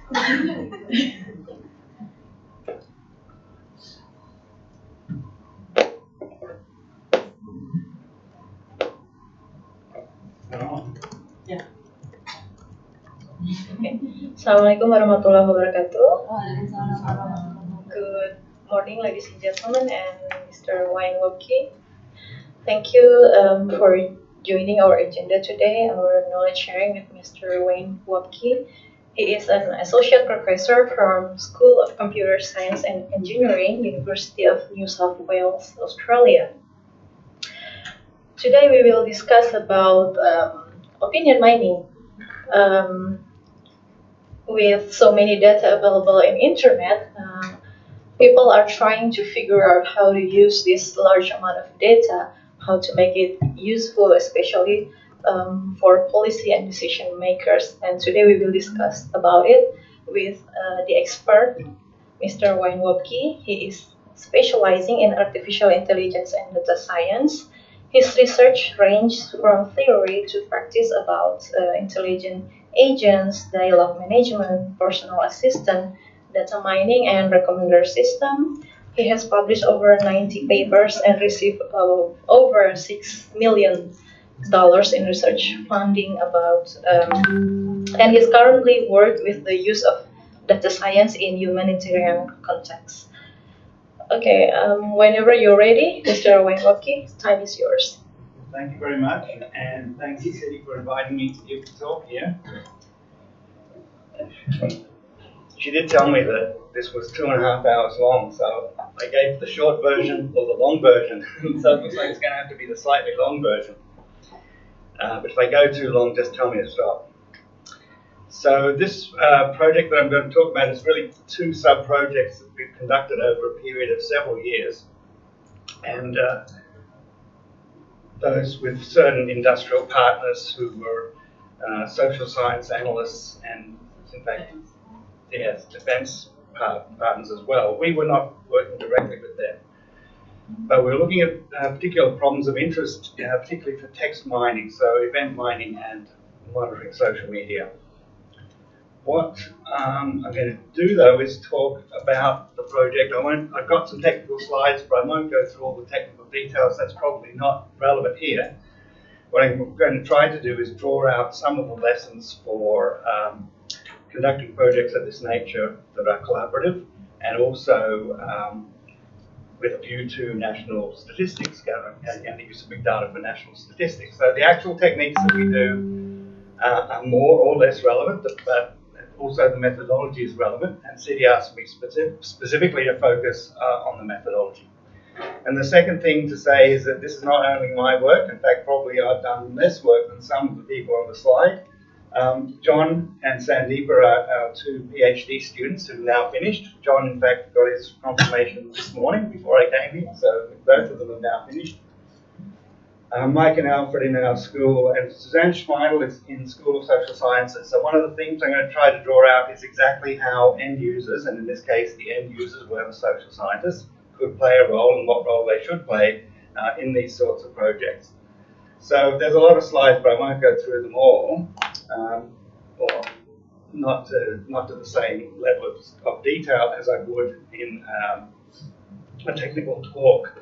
Ya. Assalamualaikum warahmatullahi wabarakatuh. Good morning, ladies and gentlemen, and Mr. Wayne Wobke. Thank you for joining our agenda today, our knowledge sharing with Mr. Wayne Wobke. He is an associate professor from School of Computer Science and Engineering, University of New South Wales, Australia. Today we will discuss about opinion mining. With so many data available in internet, people are trying to figure out how to use this large amount of data, how to make it useful, especially for policy and decision makers. And today we will discuss about it with the expert, Mr. Wayne Wobke. He is specializing in artificial intelligence and data science. His research ranges from theory to practice about intelligent agents, dialogue management, personal assistant, data mining, and recommender system. He has published over 90 papers and received over $6 million in research funding and he's currently worked with the use of data science in humanitarian contexts. Okay, whenever you're ready, Mr. Wayne Wobke, time is yours. Thank you very much, and thanks to City for inviting me to give the talk here. She did tell me that this was 2.5 hours long, so I gave the short version or the long version. So it looks like it's going to have to be the slightly long version. But if I go too long, just tell me to stop. So this project that I'm going to talk about is really two sub-projects that we've conducted over a period of several years. And those with certain industrial partners who were social science analysts and, in fact, yes, defense partners as well. We were not working directly with them. But we're looking at particular problems of interest, particularly for text mining, so event mining and monitoring social media. What I'm going to do, though, is talk about the project. I've got some technical slides, but I won't go through all the technical details. That's probably not relevant here. What I'm going to try to do is draw out some of the lessons for conducting projects of this nature that are collaborative, and also with a view to national statistics and the use of big data for national statistics. So the actual techniques that we do are more or less relevant, but also the methodology is relevant, and City asked me specifically to focus on the methodology. And the second thing to say is that this is not only my work. In fact, probably I've done less work than some of the people on the slide. John and Sandeep are our two PhD students who've now finished. John, in fact, got his confirmation this morning before I came here, so both of them are now finished. Mike and Alfred in our school, and Suzanne Schmeidel is in School of Social Sciences. So one of the things I'm going to try to draw out is exactly how end users, and in this case the end users were the social scientists, could play a role and what role they should play in these sorts of projects. So there's a lot of slides, but I won't go through them all, or not to the same level of detail as I would in a technical talk.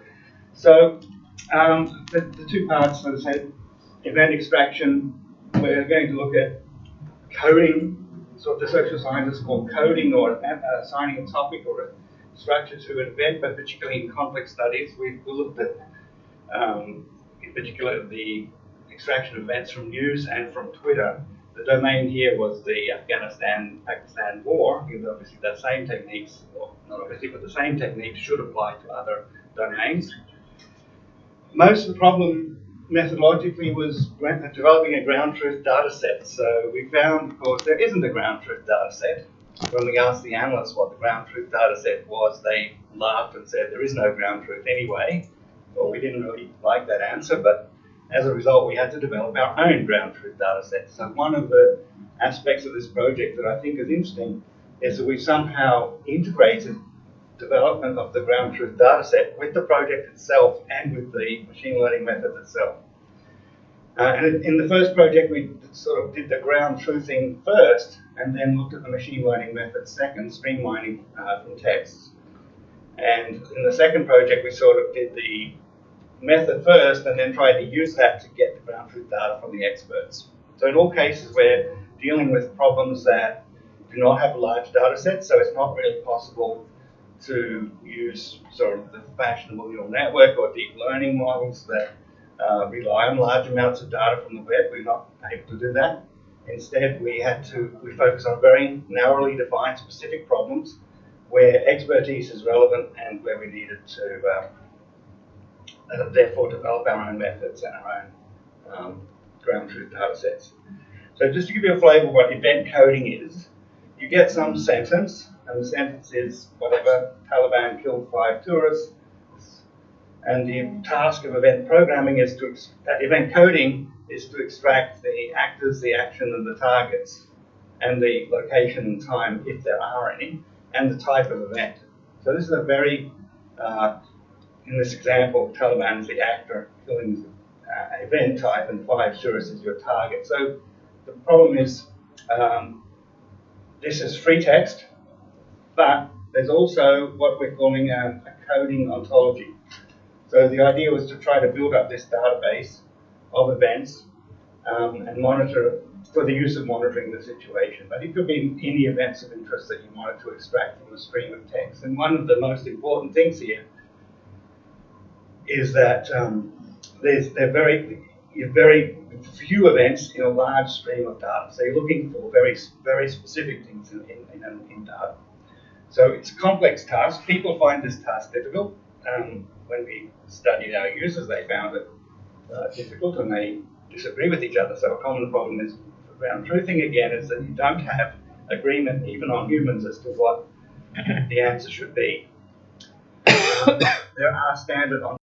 So the two parts, as I said, event extraction, we're going to look at coding, so the social scientists call coding or assigning a topic or a structure to an event, but particularly in conflict studies, we looked at, in particular, the extraction of events from news and from Twitter. The domain here was the Afghanistan-Pakistan war, because obviously the same techniques, or not obviously, but the same techniques should apply to other domains. Most of the problem methodologically was developing a ground truth data set. So we found, of course, there isn't a ground truth data set. When we asked the analysts what the ground truth data set was, they laughed and said there is no ground truth anyway. Well, we didn't really like that answer, but as a result, we had to develop our own ground truth data set. So one of the aspects of this project that I think is interesting is that we've somehow integrated development of the ground truth data set with the project itself and with the machine learning method itself. And in the first project, we sort of did the ground truthing first, and then looked at the machine learning method second, streamlining from texts. And in the second project, we sort of did the method first, and then tried to use that to get the ground truth data from the experts. So in all cases, we're dealing with problems that do not have large data sets, so it's not really possible to use sort of the fashionable neural network or deep learning models that rely on large amounts of data from the web. We're not able to do that. Instead, we focus on very narrowly defined specific problems where expertise is relevant and where we needed to therefore develop our own methods and our own ground truth data sets. So just to give you a flavor of what event coding is, you get some sentence, and the sentence is whatever, Taliban killed 5 tourists, and the task of event programming is event coding is to extract the actors, the action, and the targets, and the location and time, if there are any, and the type of event. So this is a very, in this example, Taliban is the actor, killing event type, and 5 tourists is your target. So the problem is, this is free text, but there's also what we're calling a coding ontology. So the idea was to try to build up this database of events and monitor for the use of monitoring the situation. But it could be any events of interest that you wanted to extract from a stream of text. And one of the most important things here is that there are very few events in a large stream of data. So you're looking for very specific things in data. So it's a complex task. People find this task difficult. When we studied our users, they found it difficult and they disagree with each other. So a common problem is around truthing again is that you don't have agreement even on humans as to what the answer should be. There are standard ontologies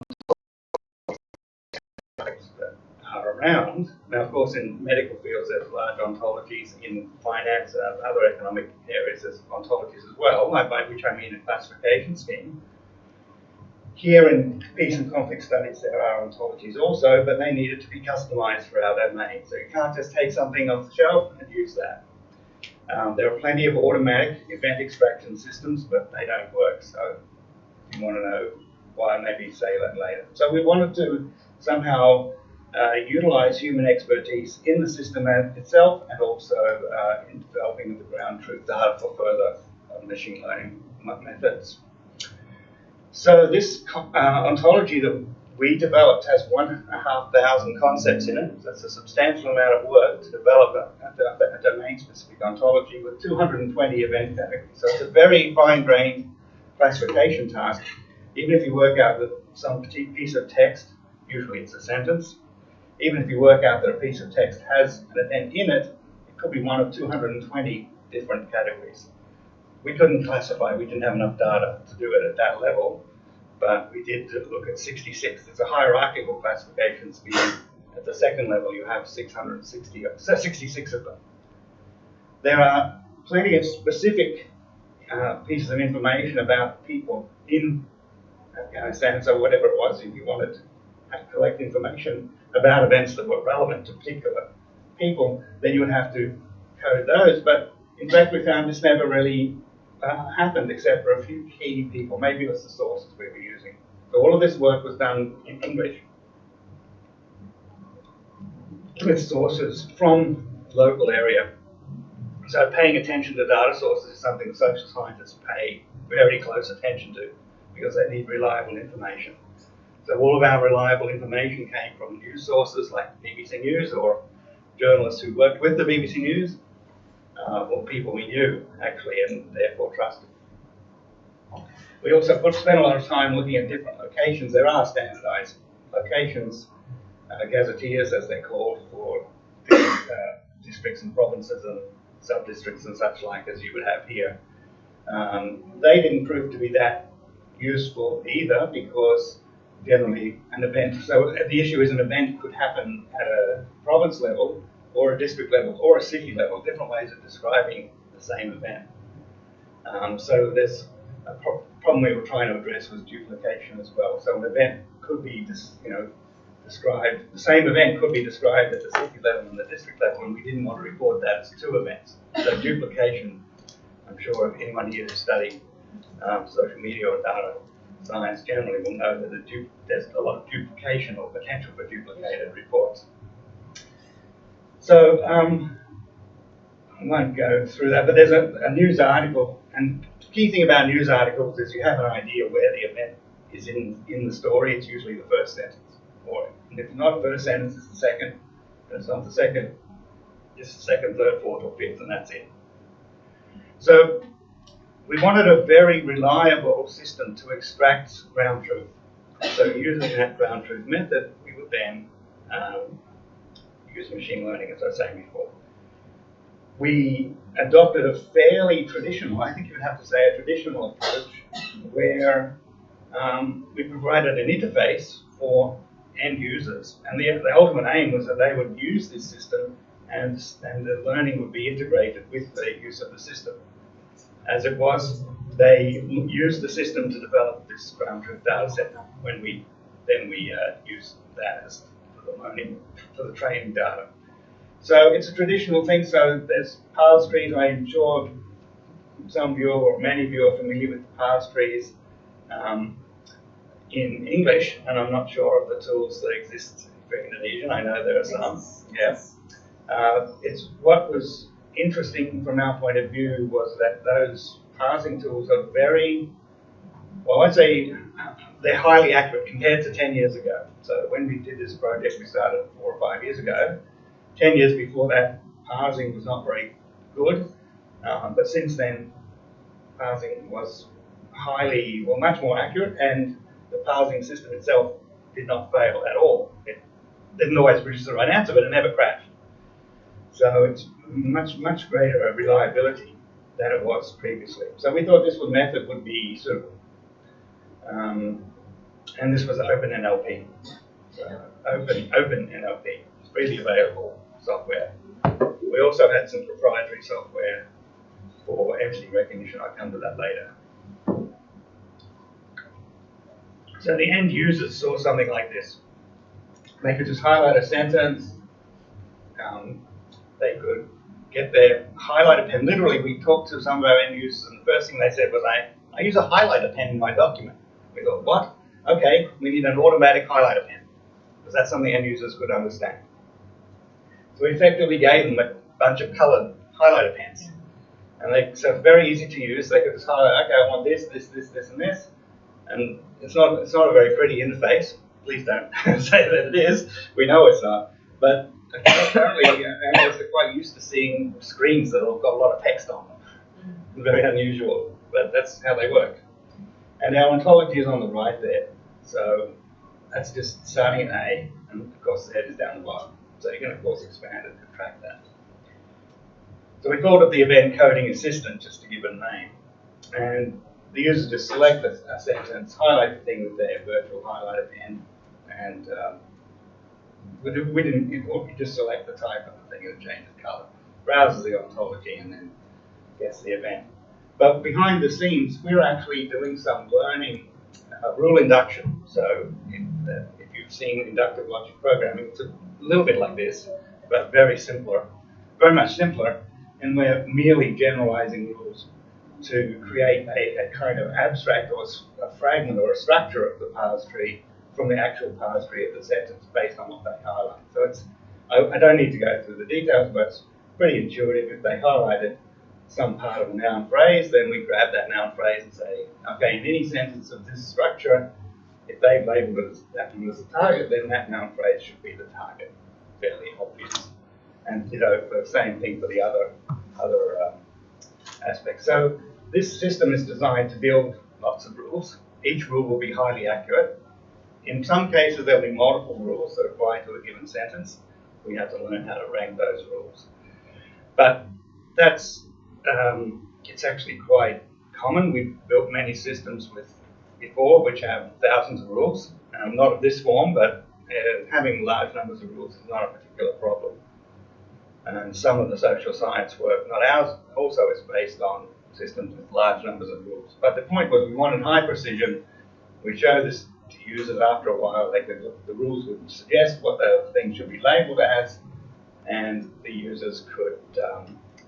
that are around. Now, of course, in medical fields, there's large ontologies. In finance and other economic areas, there's ontologies as well, by which I mean a classification scheme. Here in peace and conflict studies, there are ontologies also, but they needed to be customized for our domain. So you can't just take something off the shelf and use that. There are plenty of automatic event extraction systems, but they don't work. So if you want to know why, maybe say that later. So we wanted to somehow utilize human expertise in the system itself, and also in developing the ground truth data for further machine learning methods. So this ontology that we developed has 1,500 concepts in it. So it's a substantial amount of work to develop a domain-specific ontology with 220 event categories. So it's a very fine-grained classification task. Even if you work out that some piece of text, usually it's a sentence, even if you work out that a piece of text has an event in it, it could be one of 220 different categories. We couldn't classify, we didn't have enough data to do it at that level, but we did look at 66. It's a hierarchical classification scheme. At the second level, you have 66 of them. There are plenty of specific pieces of information about people in Afghanistan. So whatever it was, if you wanted to collect information about events that were relevant to particular people, then you would have to code those. But in fact, we found this never really happened except for a few key people. Maybe it was the sources we were using. So all of this work was done in English with sources from the local area. So paying attention to data sources is something social scientists pay very close attention to because they need reliable information. So all of our reliable information came from news sources like BBC News or journalists who worked with the BBC News, or people we knew actually and therefore trusted. We also spent a lot of time looking at different locations. There are standardized locations, gazetteers as they're called, for different districts and provinces and sub-districts and such like as you would have here. They didn't prove to be that useful either because generally an event, so the issue is an event could happen at a province level or a district level or a city level, different ways of describing the same event. So there's a problem we were trying to address was duplication as well. So an event could be described, the same event could be described at the city level and the district level, and we didn't want to record that as two events. So duplication, I'm sure if anyone here who studied social media or data science generally will know that there's a lot of duplication or potential for duplicated reports. So I won't go through that, but there's a news article, and the key thing about news articles is you have an idea where the event is in the story. It's usually the first sentence, or if it's not the first sentence, it's the second. If it's not the second, it's the second, third, fourth, or fifth, and that's it. So we wanted a very reliable system to extract ground truth. So using that ground truth method, we would then use machine learning, as I was saying before. We adopted a fairly traditional, I think you would have to say a traditional approach, where we provided an interface for end users. And the ultimate aim was that they would use this system and the learning would be integrated with the use of the system. As it was, they used the system to develop this ground truth data set when we used that as for the learning, for the training data. So it's a traditional thing. So there's parse trees. I'm sure some of you or many of you are familiar with parse trees in English, and I'm not sure of the tools that exist for Indonesian. I know there are some. Yeah. It's what was interesting from our point of view was that those parsing tools are very, well, I'd say they're highly accurate compared to 10 years ago. So when we did this project, we started 4 or 5 years ago. 10 years before that, parsing was not very good, but since then, parsing was much more accurate, and the parsing system itself did not fail at all. It didn't always produce the right answer, but it never crashed. So it's much greater reliability than it was previously. So we thought this method would be suitable. And this was OpenNLP. So OpenNLP, freely available software. We also had some proprietary software for entity recognition. I'll come to that later. So the end users saw something like this. They could just highlight a sentence. They could get their highlighter pen. Literally, we talked to some of our end users, and the first thing they said was, I use a highlighter pen in my document. We thought, what? Okay, we need an automatic highlighter pen, because that's something end users could understand. So we effectively gave them a bunch of colored highlighter pens. And so it's very easy to use. They could just highlight, okay, I want this, and this. And it's not a very pretty interface. Please don't say that it is. We know it's not. But apparently, analysts are quite used to seeing screens that have got a lot of text on them. Very unusual, but that's how they work. And our ontology is on the right there. So that's just starting at A, and of course the head is down the bottom. So you can, of course, expand and contract that. So we called it the event coding assistant, just to give it a name. And the user just select a sentence, highlight the thing with their virtual highlighter pen, and you just select the type of the thing and change the color. Browses the ontology and then gets the event. But behind the scenes, we're actually doing some learning, rule induction. So if you've seen inductive logic programming, it's a little bit like this, but very much simpler, and we're merely generalizing rules to create a kind of abstract or a fragment or a structure of the parse tree from the actual parse tree of the sentence based on what they highlight. So I don't need to go through the details, but it's pretty intuitive. If they highlighted some part of a noun phrase, then we grab that noun phrase and say, okay, in any sentence of this structure, if they've labeled that one as a target, then that noun phrase should be the target. Fairly obvious. And for the same thing for the other aspects. So this system is designed to build lots of rules. Each rule will be highly accurate. In some cases, there'll be multiple rules that apply to a given sentence. We have to learn how to rank those rules. But it's actually quite common. We've built many systems before which have thousands of rules. Not of this form, but having large numbers of rules is not a particular problem. And some of the social science work, not ours, also is based on systems with large numbers of rules. But the point was we wanted high precision. We show this to users after a while. The rules would suggest what the thing should be labelled as, and the users could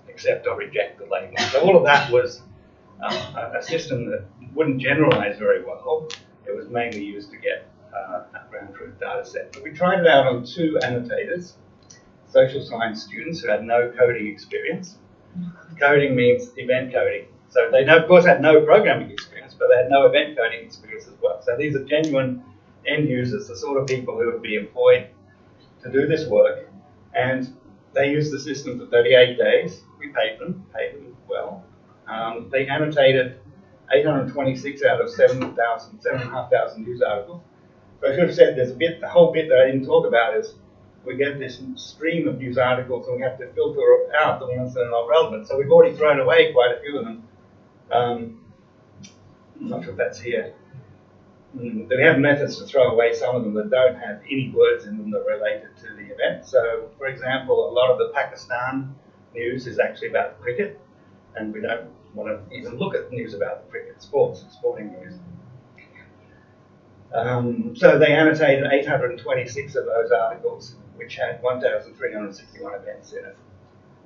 accept or reject the label. So all of that was a system that wouldn't generalize very well. It was mainly used to get a ground truth data set. But we tried it out on 2 annotators, social science students who had no coding experience. Coding means event coding. So they, of course, had no programming experience, but they had no event coding experience as well. So these are genuine end users, the sort of people who would be employed to do this work. And they used the system for 38 days. We paid them well. They annotated 826 out of 7,500 news articles. So I should have said there's the whole bit that I didn't talk about is we get this stream of news articles and we have to filter out the ones that are not relevant. So we've already thrown away quite a few of them. I'm not sure if that's here. But we have methods to throw away some of them that don't have any words in them that are related to the event. So, for example, a lot of the Pakistan news is actually about cricket, and we don't want to even look at news about cricket, sporting news. So they annotated 826 of those articles, which had 1,361 events in it.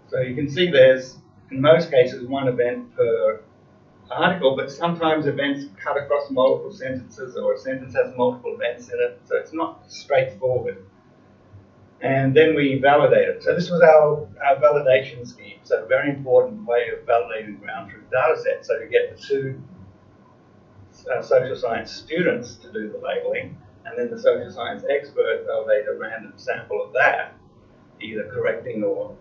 So you can see there's, in most cases, one event per article, but sometimes events cut across multiple sentences, or a sentence has multiple events in it, so it's not straightforward. And then we validate it. So this was our validation scheme. So a very important way of validating ground truth data set. So you get the 2 social science students to do the labeling, and then the social science expert validate a random sample of that, either correcting or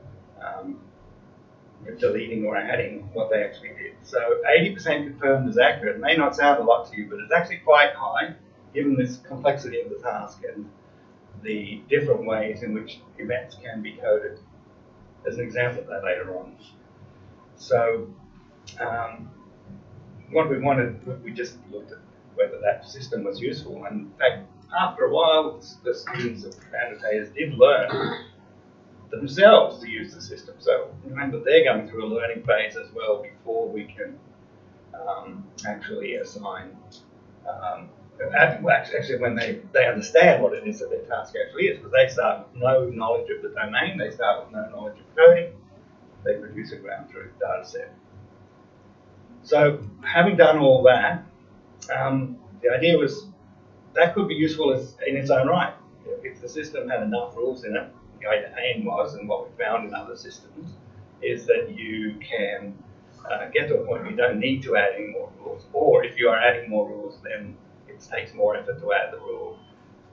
deleting or adding what they actually did. So 80% confirmed as accurate. It may not sound a lot to you, but it's actually quite high given this complexity of the task and the different ways in which events can be coded. There's an example of that later on. So what we just looked at whether that system was useful. And in fact, after a while, the students of annotators did learn themselves to use the system. So remember, they're going through a learning phase as well before we can actually assign. Actually, when they understand what it is that their task actually is, because they start with no knowledge of the domain, they start with no knowledge of coding, they produce a ground truth data set. So having done all that, the idea was that could be useful in its own right. If the system had enough rules in it, the aim was, and what we found in other systems, is that you can get to a point where you don't need to add any more rules, or if you are adding more rules, then it takes more effort to add the rule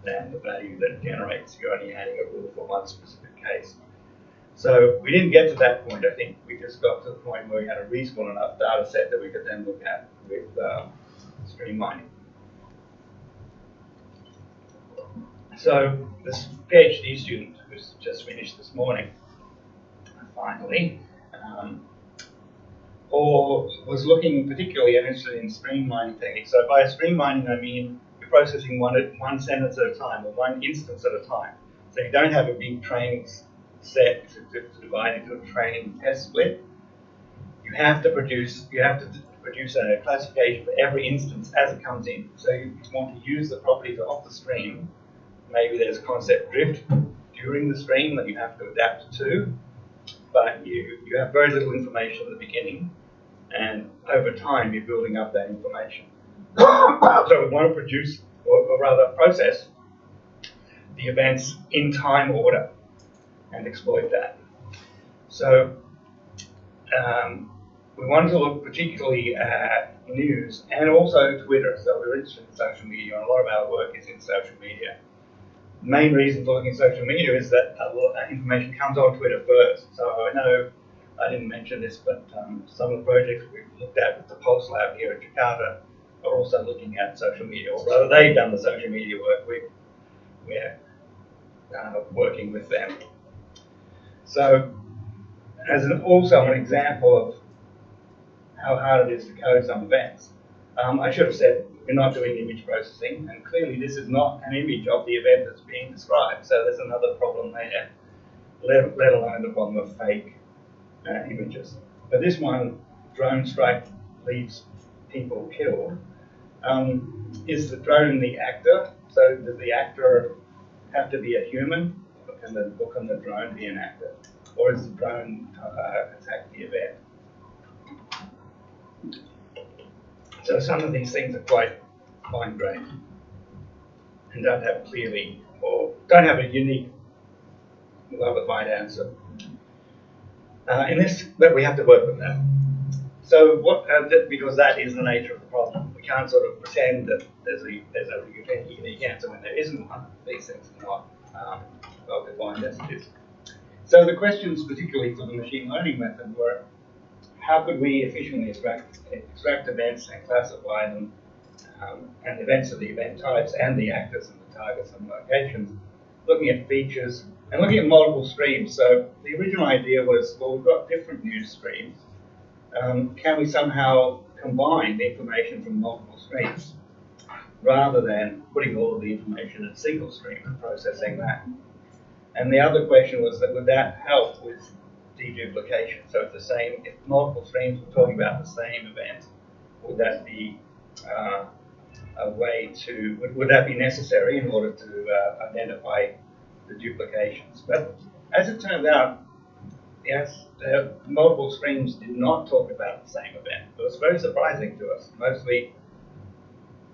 than the value that it generates. You're only adding a rule for one specific case. So we didn't get to that point. I think we just got to the point where we had a reasonable enough data set that we could then look at with stream mining. So this PhD student who's just finished this morning, finally, or was looking particularly interested in stream mining techniques. So by stream mining, I mean you're processing one sentence at a time, or one instance at a time. So you don't have a big training set to divide into a training test split. You have to produce a classification for every instance as it comes in. So you want to use the properties of the stream. Maybe there's concept drift during the stream that you have to adapt to, but you have very little information at the beginning, and over time you're building up that information. So we want to produce, or rather process, the events in time order and exploit that. So we wanted to look particularly at news and also Twitter. So we're interested in social media, and a lot of our work is in social media. The main reason for looking at social media is that a lot of information comes on Twitter first. So I know I didn't mention this, but some of the projects we've looked at with the Pulse Lab here at Jakarta are also looking at social media, or rather they've done the social media work. We're working with them. So as also an example of how hard it is to code some events, I should have said we're not doing image processing, and clearly this is not an image of the event that's being described, so there's another problem there, let alone the problem of fake images. But this one, drone strike leaves people killed, Is the drone the actor? So does the actor have to be a human, or can the drone be an actor? Or is the drone attack the event? So some of these things are quite fine-grained and don't have clearly, or don't have a unique, well-defined answer. But we have to work with that. So because that is the nature of the problem. We can't sort of pretend that there's a unique answer when there isn't one. These things are not well-defined as it is. So the questions, particularly for the machine learning method, were how could we efficiently extract events and classify them, and events of the event types and the actors and the targets and locations, looking at features and looking at multiple streams. So the original idea was, well, we've got different news streams. Can we somehow combine the information from multiple streams rather than putting all of the information in a single stream and processing that? And the other question was that would that help with deduplication? So it's the same, if multiple streams were talking about the same event, would that be a way to, would that be necessary in order to identify the duplications? But as it turns out, yes, multiple streams did not talk about the same event. It was very surprising to us. Mostly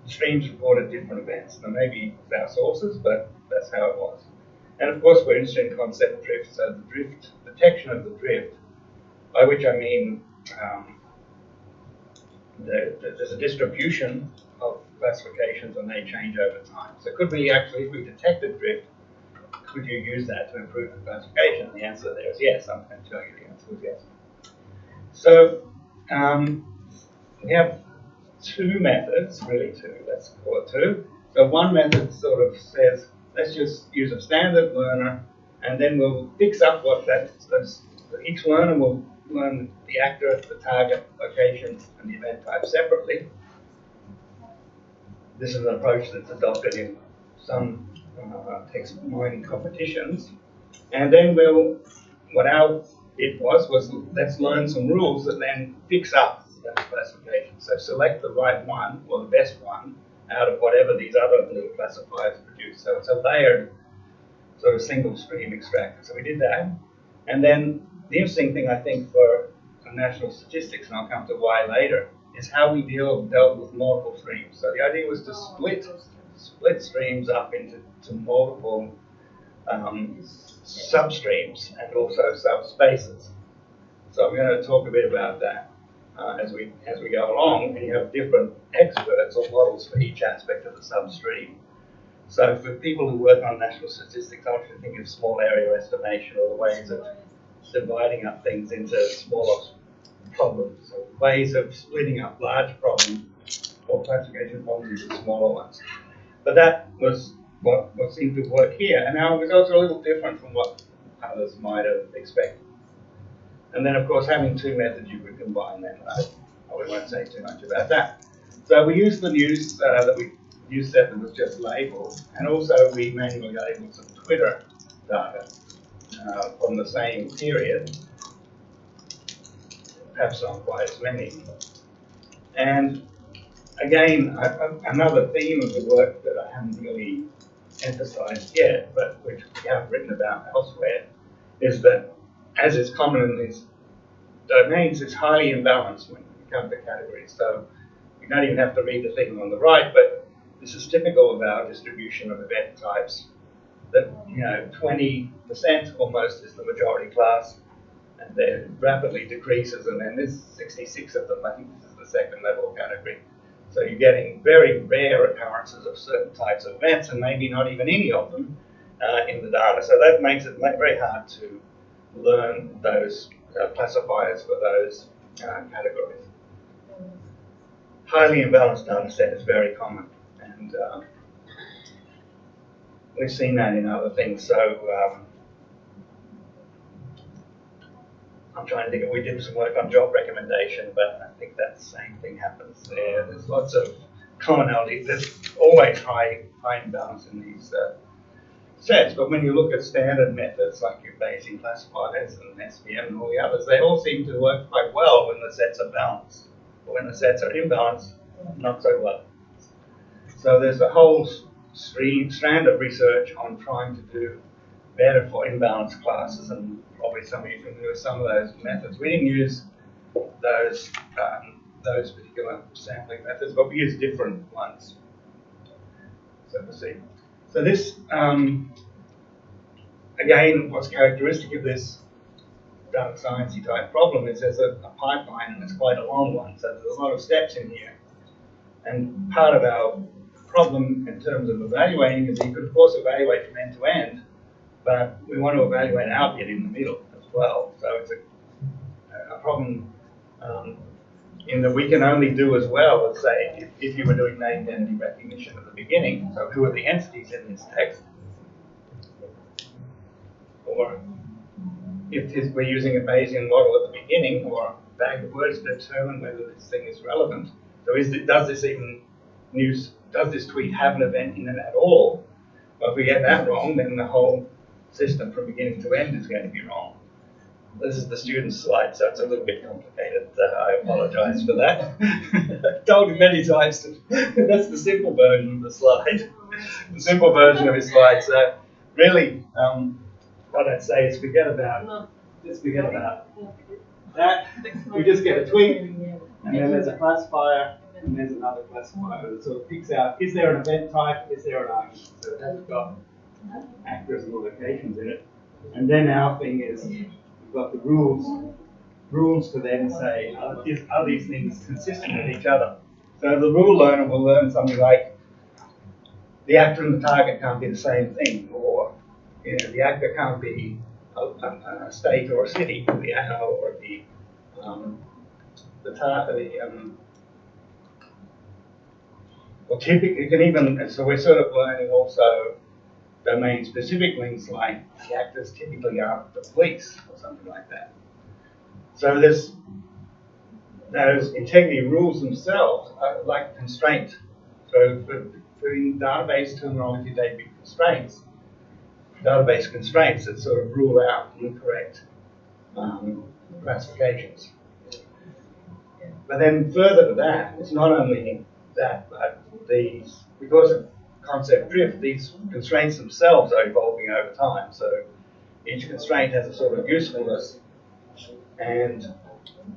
streams reported different events. Now maybe it's our sources, but that's how it was. And of course we're interested in concept drift, so the drift, detection of the drift, by which I mean there's a distribution of classifications and they change over time. So could we actually, if we detected drift, could you use that to improve the classification? And the answer there is yes. I'm going to tell you the answer is yes. So we have two methods, really two, let's call it two. So one method sort of says, let's just use a standard learner and then we'll fix up what each learner will learn the actor, the target, location, and the event type separately. This is an approach that's adopted in some text mining competitions. And then what our bit was let's learn some rules that then fix up that classification. So select the right one, or the best one, out of whatever these other little classifiers produce. So it's a layered sort of single stream extractor. So we did that. And then the interesting thing, I think, for national statistics, and I'll come to why later, is how we dealt with multiple streams. So the idea was to split streams up into multiple substreams and also subspaces. So I'm going to talk a bit about that as we go along, and you have different experts or models for each aspect of the substream. So for people who work on national statistics, I want you to think of small area estimation or the ways of dividing up things into smaller problems, so ways of splitting up large problems or classification problems into smaller ones. But that was what seemed to work here, and now it was also a little different from what others might have expected. And then, of course, having two methods, you could combine them. I won't say too much about that. So we used the news set that was just labeled, and also we manually labeled some Twitter data from the same period, perhaps not quite as many. And again, another theme of the work that I haven't really emphasized yet, but which we have written about elsewhere, is that, as is common in these domains, it's highly imbalanced when you come to categories. So you don't even have to read the thing on the right, but this is typical of our distribution of event types, that 20% almost is the majority class, and then rapidly decreases, and then there's 66 of them. I think this is the second level category. So you're getting very rare occurrences of certain types of events, and maybe not even any of them in the data. So that makes it very hard to learn those classifiers for those categories. Highly imbalanced data set is very common, and we've seen that in other things. So I'm trying to think if we did some work on job recommendation, but I think that same thing happens there. There's lots of commonality. There's always high imbalance in these sets, but when you look at standard methods like your Bayesian classifiers and SVM and all the others, they all seem to work quite well when the sets are balanced. But when the sets are imbalanced, not so well. So there's a whole strand of research on trying to do better for imbalanced classes, and probably some of you are familiar with some of those methods. We didn't use those particular sampling methods, but we use different ones. So we'll see. So this, again, what's characteristic of this data sciencey type problem is there's a pipeline, and it's quite a long one. So there's a lot of steps in here. And part of our problem in terms of evaluating is you could of course evaluate from end to end, but we want to evaluate our bit in the middle as well. So it's a problem in that we can only do as well as, say, if you were doing name entity recognition at the beginning. So who are the entities in this text? Or if we're using a Bayesian model at the beginning, or a bag of words to determine whether this thing is relevant. So does this tweet have an event in it at all? Well, if we get that wrong, then the whole system from beginning to end is going to be wrong. This is the student's slide, so it's a little bit complicated. I apologize for that. I've told you many times that's the simple version of the slide. The simple version of his slide. So really, what I'd say is forget about that. We just get a tweet, and then there's a classifier, and there's another classifier that sort of picks out, is there an event type, is there an argument? So that's got actors and locations in it. And then our thing is, we've got the rules to then say, are these things consistent with each other? So the rule learner will learn something like, the actor and the target can't be the same thing, or the actor can't be a state or a city, or or typically, you can even, so we're sort of learning also domain-specific links, like the actors typically aren't the police or something like that. So there's those integrity rules themselves are like constraint. So for in database terminology, they'd be constraints. Database constraints that sort of rule out incorrect classifications. But then further to that, it's not only that, but because of concept drift, these constraints themselves are evolving over time. So each constraint has a sort of usefulness, and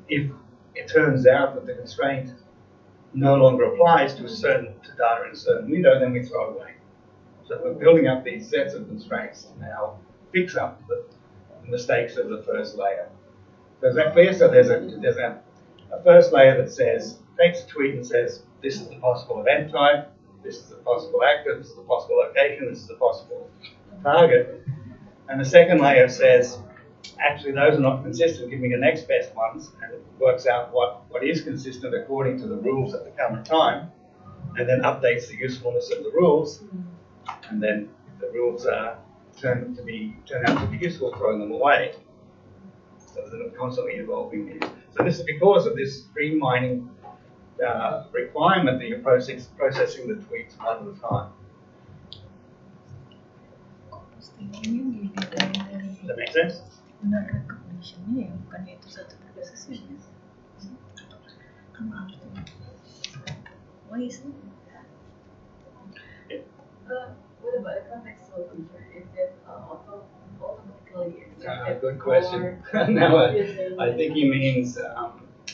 if it turns out that the constraint no longer applies to data in a certain window, then we throw it away. So we're building up these sets of constraints to now fix up the mistakes of the first layer. So is that clear? So there's a first layer that takes a tweet and says, this is the possible event type, this is the possible actor, this is the possible location, this is the possible target. And the second layer says, actually those are not consistent, give me the next best ones, and it works out what is consistent according to the rules at the current time, and then updates the usefulness of the rules, and then if the rules turn out to be useful, throwing them away. So they're constantly evolving. So this is because of this stream mining requirement that you're processing the tweets one at a time. Does that make sense? Why is that? What about the contextual feature? Is it automatically extracted? Good question. No, I think he means,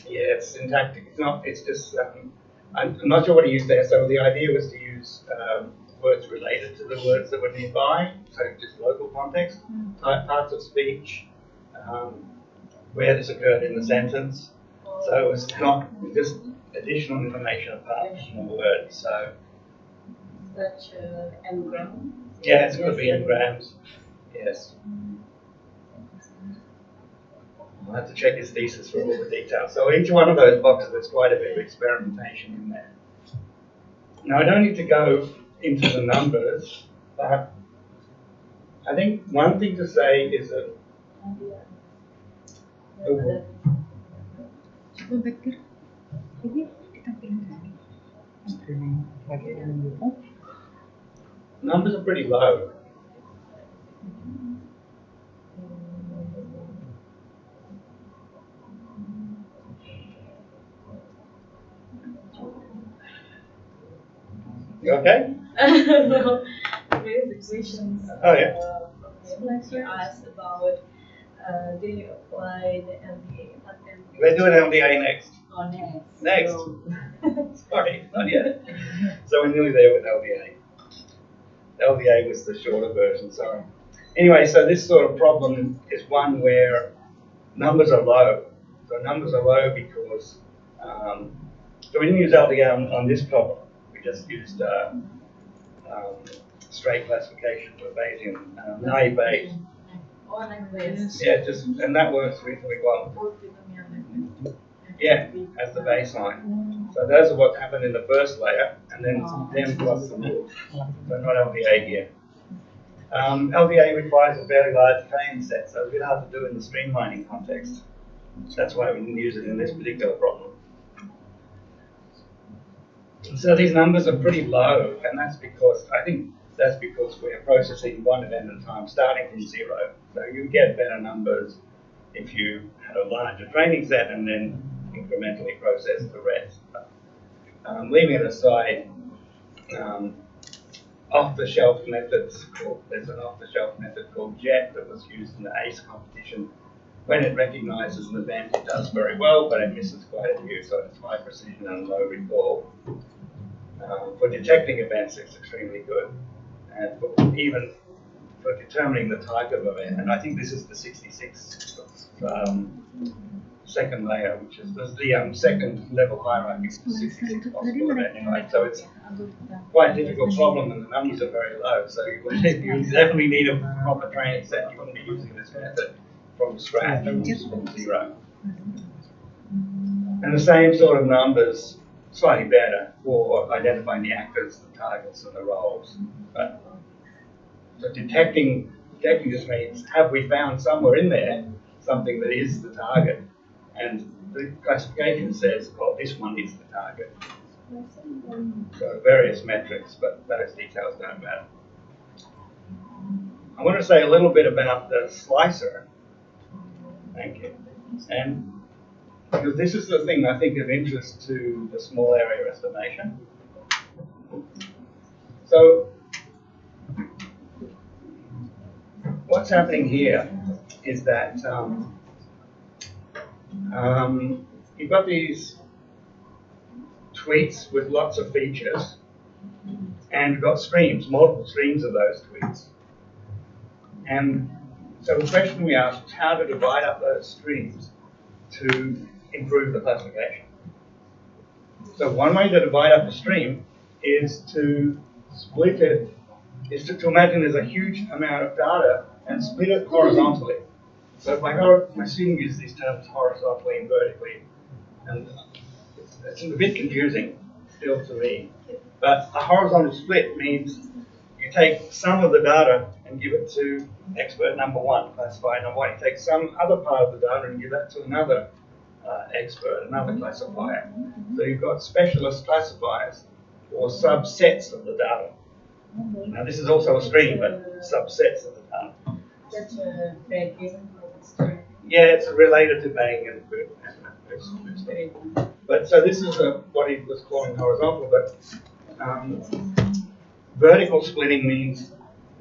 it's syntactic. It's not, it's just, I'm not sure what he used there. So the idea was to use words related to the words that were nearby, so just local context, parts of speech, where this occurred in the sentence. So it was not just additional information apart from the word. So such n-gram? Yes, it could be n-grams. Yes. I'll have to check his thesis for all the details. So each one of those boxes, there's quite a bit of experimentation in there. Now, I don't need to go into the numbers, but I think one thing to say is that numbers are pretty low. You okay? No, basic questions. Oh, yeah. Like you asked about, do you apply the LDA patent? We're doing LDA next. Oh, next. Next. So- Sorry, not yet. So we're nearly there with LDA. LDA was the shorter version, sorry. Anyway, so this sort of problem is one where numbers are low. So numbers are low because, so we didn't use LDA on this problem. We just used straight classification for Bayesian, naive Bayes. Oh, like this. Yeah, and that works reasonably well. Yeah, as the baseline. So those are what happened in the first layer, and then plus the rules. So not LDA here. LDA requires a very large training set, so it's a bit hard to do in the streamlining context. That's why we didn't use it in this particular problem. So these numbers are pretty low, and that's because we're processing one event at a time, starting from 0. So you get better numbers if you had a larger training set and then incrementally process the rest. Leaving it aside, off-the-shelf methods, there's an off-the-shelf method called JET that was used in the ACE competition. When it recognizes an event, it does very well, but it misses quite a few, so it's high precision and low recall. For detecting events, it's extremely good. And even for determining the type of event, and I think this is the 66 second layer, which is the second level hierarchy, which is 66 possible event anyway. So it's quite a difficult problem, and the numbers are very low. So you definitely need a proper training set. You wouldn't be using this method from scratch, from 0. And the same sort of numbers, slightly better, for identifying the actors, the targets, and the roles. But so detecting just means, have we found somewhere in there something that is the target? And the classification says, well, this one is the target. So various metrics, but those details don't matter. I want to say a little bit about the slicer. Thank you. And because this is the thing I think of interest to the small area estimation. So what's happening here is that you've got these tweets with lots of features, and you've got streams, multiple streams of those tweets. And so the question we asked was how to divide up those streams to improve the classification. So one way to divide up a stream is to split it, to imagine there's a huge amount of data and split it horizontally. So my students use these terms horizontally and vertically, and it's a bit confusing still to me. But a horizontal split means you take some of the data and give it to expert number 1, classifier number 1. You take some other part of the data and give that to another expert, another classifier. So you've got specialist classifiers for subsets of the data. Now this is also a stream, but subsets of the data. That's a great reason for this story. Yeah, it's related to Bayes and but so this is what he was calling horizontal, but vertical splitting means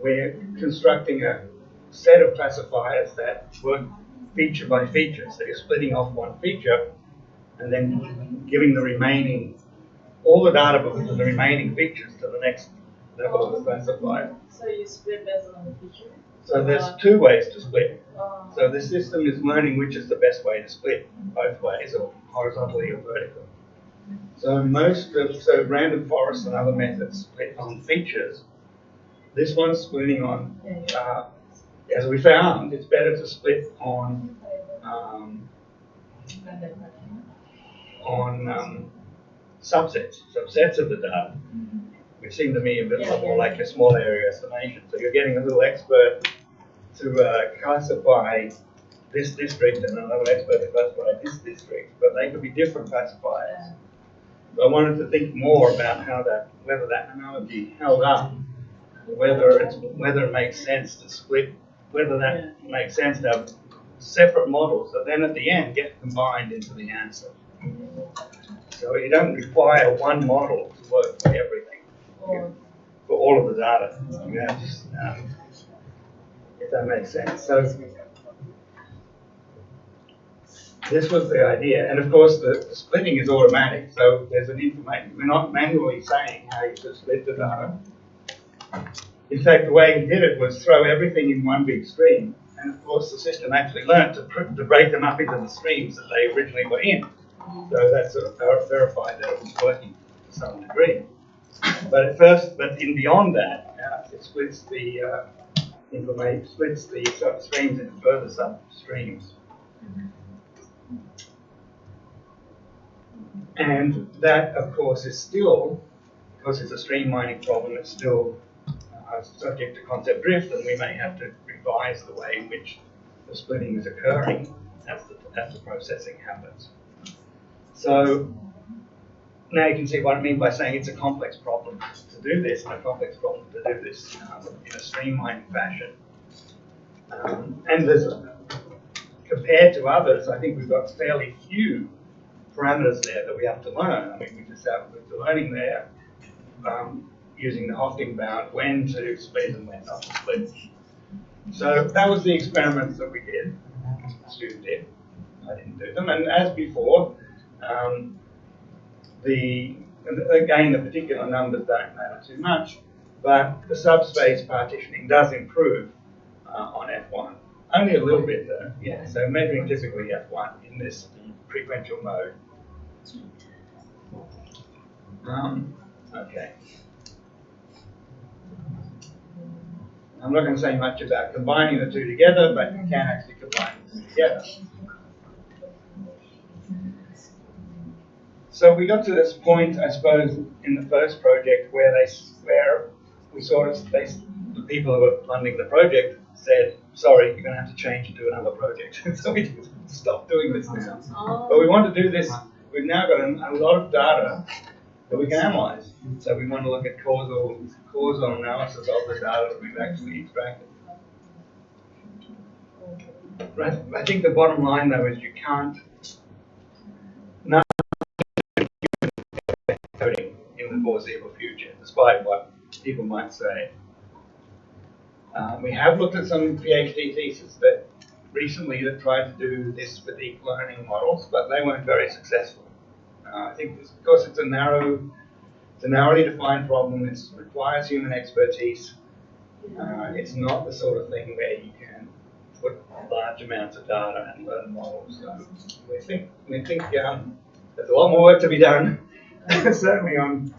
we're constructing a set of classifiers that work feature by feature. So you're splitting off one feature and then giving the remaining, all the data but the remaining features to the next level of the classifier. So you split based on the feature? So there's 2 ways to split. So the system is learning which is the best way to split, both ways, or horizontally or vertically. So random forests and other methods split on features. This one's splitting on, as we found, it's better to split on subsets of the data, which seem to me a bit more like a small area estimation. So you're getting a little expert to classify this district and another expert to classify this district, but they could be different classifiers. So I wanted to think more about whether that analogy held up, whether it makes sense to split, whether that makes sense to have separate models that then at the end get combined into the answer. So you don't require one model to work for everything. Or for all of the data. If that makes sense. So this was the idea, and of course the splitting is automatic. So there's an information. We're not manually saying how you should split the data. In fact, the way he did it was throw everything in one big stream, and of course the system actually learned to break them up into the streams that they originally were in. So that sort of verified that it was working to some degree. But at first, in beyond that, it splits the information, splits the substreams into further substreams. And that, of course, is still, because it's a stream mining problem, it's still subject to concept drift, and we may have to revise the way in which the splitting is occurring as the processing happens. So now you can see what I mean by saying it's a complex problem to do this, and a complex problem to do this in a stream mining fashion. And there's, compared to others, I think we've got fairly few parameters there that we have to learn. I mean, we're learning there using the Hocking bound when to split and when not to split. So that was the experiments that we did. The student did. I didn't do them. And as before, again, the particular numbers don't matter too much, but the subspace partitioning does improve on F1. Only a little bit though, yeah. So measuring typically F1 in this frequential mode. Okay. I'm not going to say much about combining the two together, but you can actually combine them together. So we got to this point, I suppose, in the first project where the people who were funding the project said, sorry, you're going to have to change and do another project. So we stopped doing this now. But we want to do this. We've now got a lot of data that we can analyze. So we want to look at causal analysis of the data that we've actually extracted. Right. I think the bottom line, though, is you can't coding in the foreseeable future, despite what people might say. We have looked at some PhD theses that recently that tried to do this with deep learning models, but they weren't very successful. I think because it's a narrowly defined problem, it requires human expertise. It's not the sort of thing where you can put large amounts of data and learn models. So we think there's a lot more work to be done, certainly on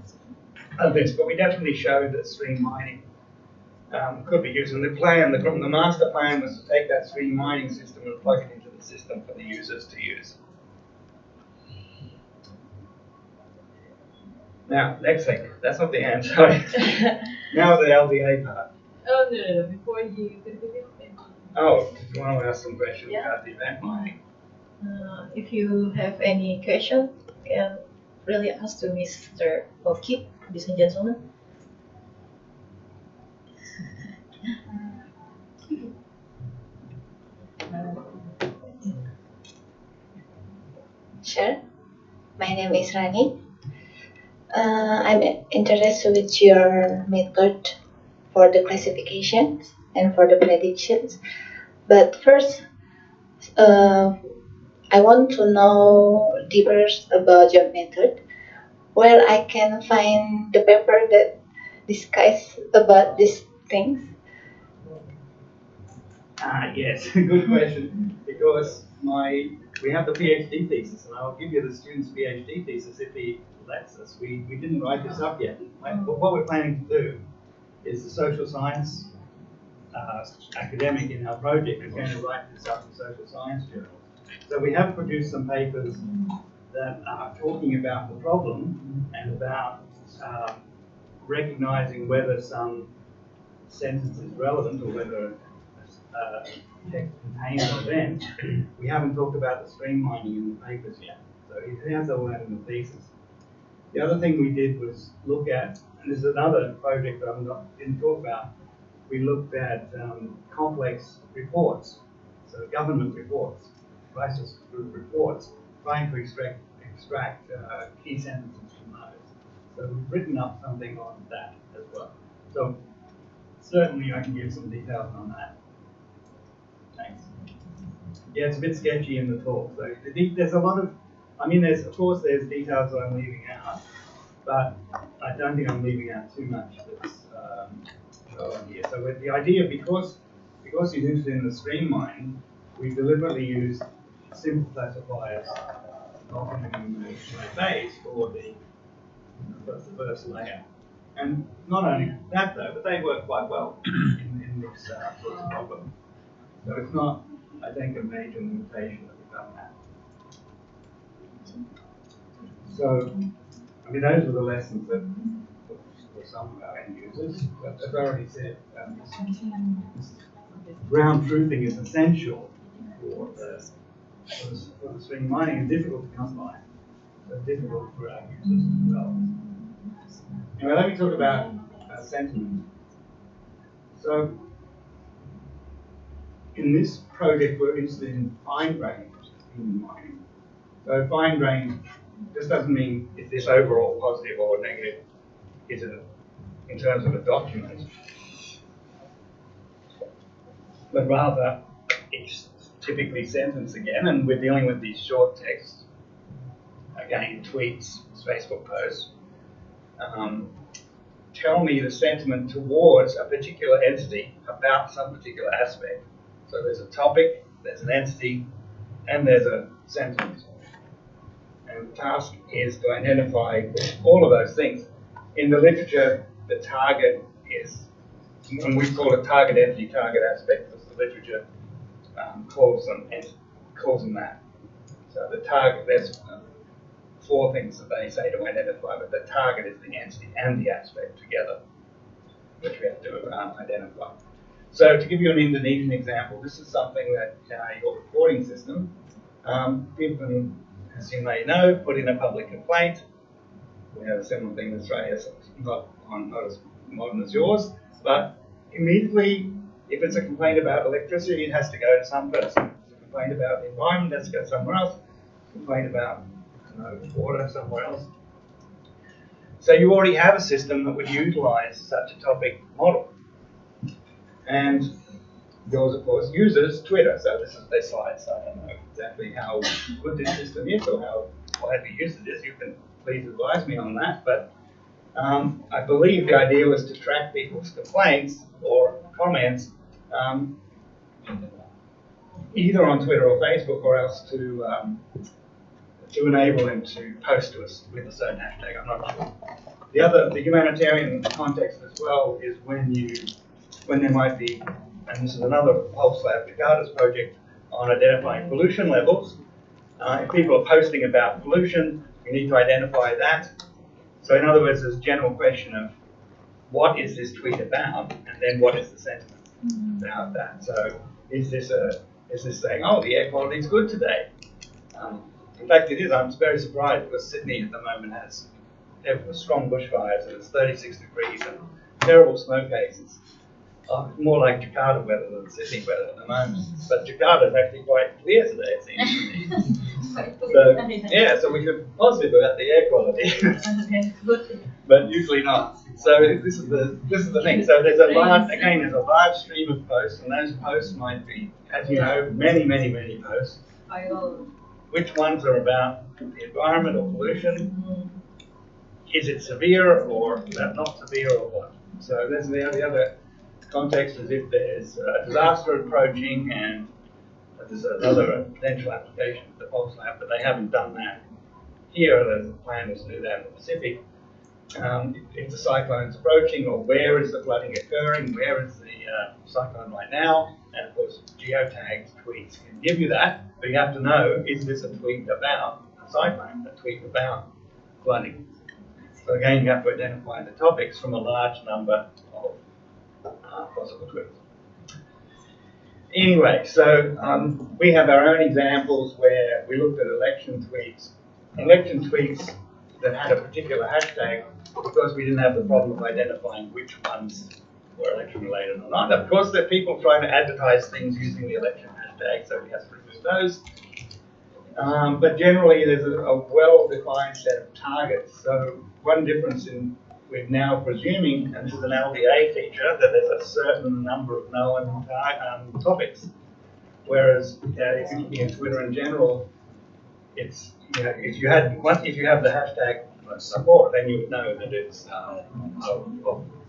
this, but we definitely showed that stream mining could be used. And the master plan was to take that stream mining system and plug it into the system for the users to use. Now, next thing. That's not the end, sorry. Now the LDA part. Oh, no. Before you continue. Oh, do you want to ask some questions about the event mining? If you have any question, you can really ask to Mr. Oki, ladies and gentlemen. Sure. My name is Rani. I'm interested with your method for the classifications and for the predictions. But first, I want to know deeper about your method, where I can find the paper that discuss about these things. Yes, good question. Because we have the PhD thesis, and I'll give you the student's PhD thesis if he lets us. We didn't write this up yet. But what we're planning to do is the social science academic in our project is going to write this up in social science journals. So we have produced some papers that are talking about the problem and about recognizing whether some sentence is relevant or whether text contains an event. We haven't talked about the stream mining in the papers yet. So he has all that in the thesis. The other thing we did was look at, and this is another project that I didn't talk about, we looked at complex reports, so government reports, crisis group reports, trying to extract key sentences from those. So we've written up something on that as well. So certainly I can give some details on that. Thanks. Yeah, it's a bit sketchy in the talk. So there's a lot of, I mean, of course there's details that I'm leaving out, but I don't think I'm leaving out too much that's shown here. So with the idea, because you're interested in the streamline, we deliberately use simple classifiers often in the base for the first layer. And not only that though, but they work quite well in this sort of problem. So it's not, I think, a major limitation that we've done that. So, I mean, those were the lessons that for some of our end users. But as I already said, ground truthing is essential for the stream mining. It's difficult to come by. So it's difficult for our users as well. Anyway, let me talk about sentiment. So, in this project, we're interested in fine-grained human mining. So fine-grained just doesn't mean is this overall positive or negative, is it in terms of a document, but rather it's typically sentence again, and we're dealing with these short texts, again, tweets, Facebook posts, tell me the sentiment towards a particular entity about some particular aspect. So there's a topic, there's an entity, and there's a sentiment. And the task is to identify all of those things. In the literature, the target is, and we call it target entity, target aspect, because the literature calls them that. So the target, there's 4 things that they say to identify, but the target is the entity and the aspect together, which we have to identify. So to give you an Indonesian example, this is something that your reporting system, people, as you may know, put in a public complaint. We have a similar thing in Australia, so it's not as modern as yours, but immediately, if it's a complaint about electricity, it has to go to some person. If it's a complaint about the environment, it has to go somewhere else. Complaint about water, somewhere else. So you already have a system that would utilize such a topic model. And yours, of course, uses Twitter. So this is their slide, so I don't know exactly how good this system is or how widely used it is. You can please advise me on that. But I believe the idea was to track people's complaints or comments either on Twitter or Facebook, or else to enable them to post to us with a certain hashtag. I'm not sure. The humanitarian context as well is when there might be, and this is another Pulse Lab Jakarta's project on identifying pollution levels. If people are posting about pollution, you need to identify that. So in other words, there's a general question of what is this tweet about, and then what is the sentiment about that. So is this saying, oh, the air quality is good today? In fact, it is. I'm very surprised because Sydney at the moment has strong bushfires and it's 36 degrees and terrible smoke haze. More like Jakarta weather than Sydney weather at the moment. But Jakarta is actually quite clear today, it seems to me. So, yeah, so we should be positive about the air quality. But usually not. So this is the thing. So there's a large stream of posts, and those posts might be, as you know, many posts. Which ones are about the environment or pollution? Is it severe or not severe or what? So there's the other context is if there's a disaster approaching, and there's another potential application for the Pulse Lab, but they haven't done that. Here, there's a plan to do that in the Pacific. If the cyclone's approaching, or where is the flooding occurring, where is the cyclone right now, and of course geotagged tweets can give you that, but you have to know, is this a tweet about a cyclone, a tweet about flooding? So again, you have to identify the topics from a large number of possible tweets. Anyway, so we have our own examples where we looked at election tweets that had a particular hashtag, because we didn't have the problem of identifying which ones were election related or not. Of course, there are people trying to advertise things using the election hashtag, so we have to remove those. But generally, there's a well-defined set of targets. So one difference we're now presuming, and this is an LDA feature, that there's a certain number of known topics. Whereas if you're looking at Twitter in general, it's if you have the hashtag support, then you would know that it's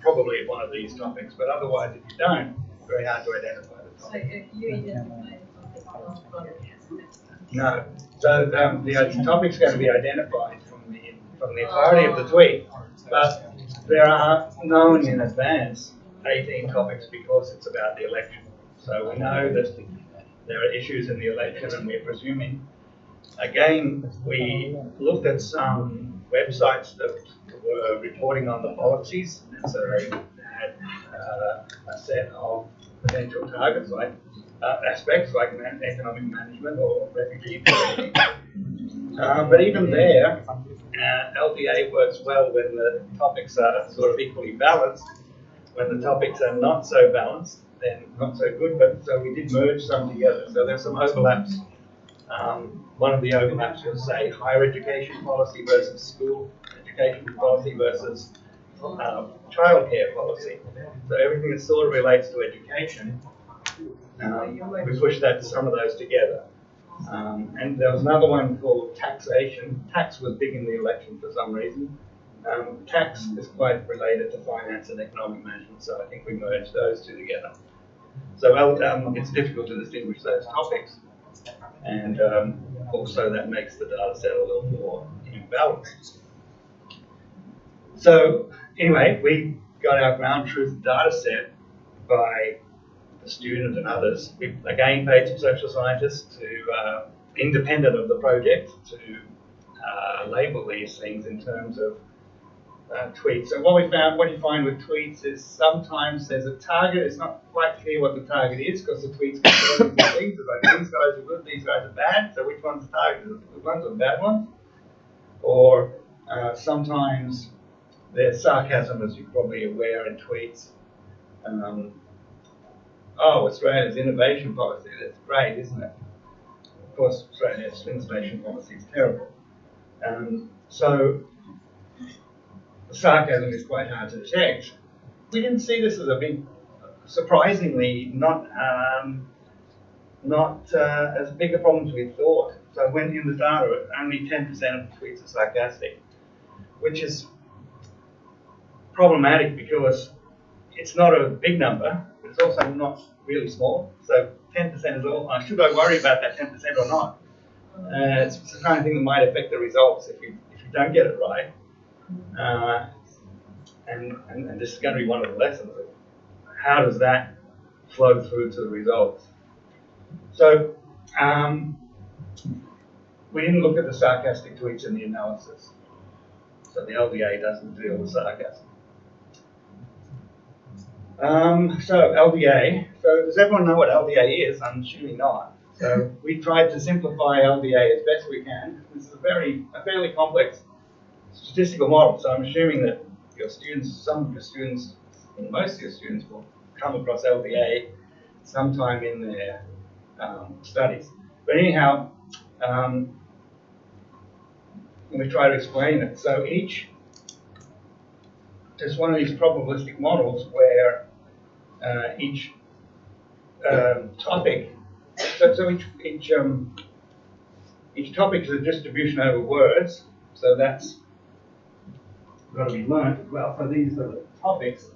probably one of these topics. But otherwise, if you don't, it's very hard to identify the So topic. you identify something from No. So the topic's going to be identified from the entirety of the tweet, but there are known in advance 18 topics because it's about the election. So we know that there are issues in the election, and we're presuming. Again, we looked at some websites that were reporting on the policies, and so they had a set of potential targets, like aspects like economic management or refugee policy. But even there, LDA works well when the topics are sort of equally balanced. When the topics are not so balanced, then not so good. But so we did merge some together. So there's some overlaps. One of the overlaps was, say, higher education policy versus school education policy versus childcare policy. So everything that sort of relates to education, we pushed some of those together. And there was another one called taxation. Tax was big in the election for some reason. Tax is quite related to finance and economic management, so I think we merged those two together. So it's difficult to distinguish those topics. And also that makes the data set a little more imbalanced. So anyway, we got our ground truth data set by the student and others. We again paid some social scientists to, independent of the project, to label these things in terms of tweets. So what you find with tweets is sometimes there's a target. It's not quite clear what the target is because the tweets can say different things. It's like these guys are good, these guys are bad. So which one's the target? The good ones or the bad ones? Or sometimes there's sarcasm, as you're probably aware, in tweets. Australia's innovation policy, that's great, isn't it? Of course, Australia's innovation policy is terrible. So the sarcasm is quite hard to detect. We didn't see this as a big, surprisingly, not as big a problem as we thought. So when in the data, only 10% of the tweets are sarcastic, which is problematic because it's not a big number, but it's also not really small. So 10% is all. Should I worry about that 10% or not? It's the kind of thing that might affect the results if you don't get it right. And this is going to be one of the lessons of how does that flow through to the results. So we didn't look at the sarcastic tweets in the analysis. So the LDA doesn't deal with sarcasm. So LDA. So does everyone know what LDA is? I'm assuming not. So we tried to simplify LDA as best we can. This is a fairly complex statistical model. So I'm assuming that some of your students, and most of your students will come across LDA sometime in their studies. But anyhow, let me try to explain it. So there's one of these probabilistic models where each topic, each topic is a distribution over words, so that's got to be learnt as well. So these are the topics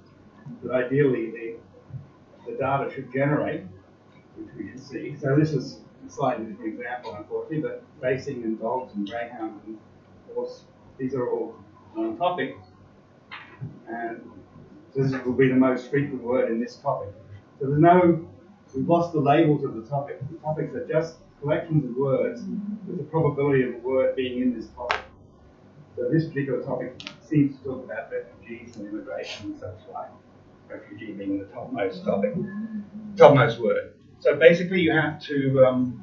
that ideally the data should generate, which we can see. So this is a slightly different example, unfortunately, but racing and dogs and greyhounds and horse, these are all topics. And this will be the most frequent word in this topic. So we've lost the labels of the topic. The topics are just collections of words with the probability of a word being in this topic. So this particular topic seems to talk about refugees and immigration and such like. Refugee being the topmost topic, topmost word. So basically you have to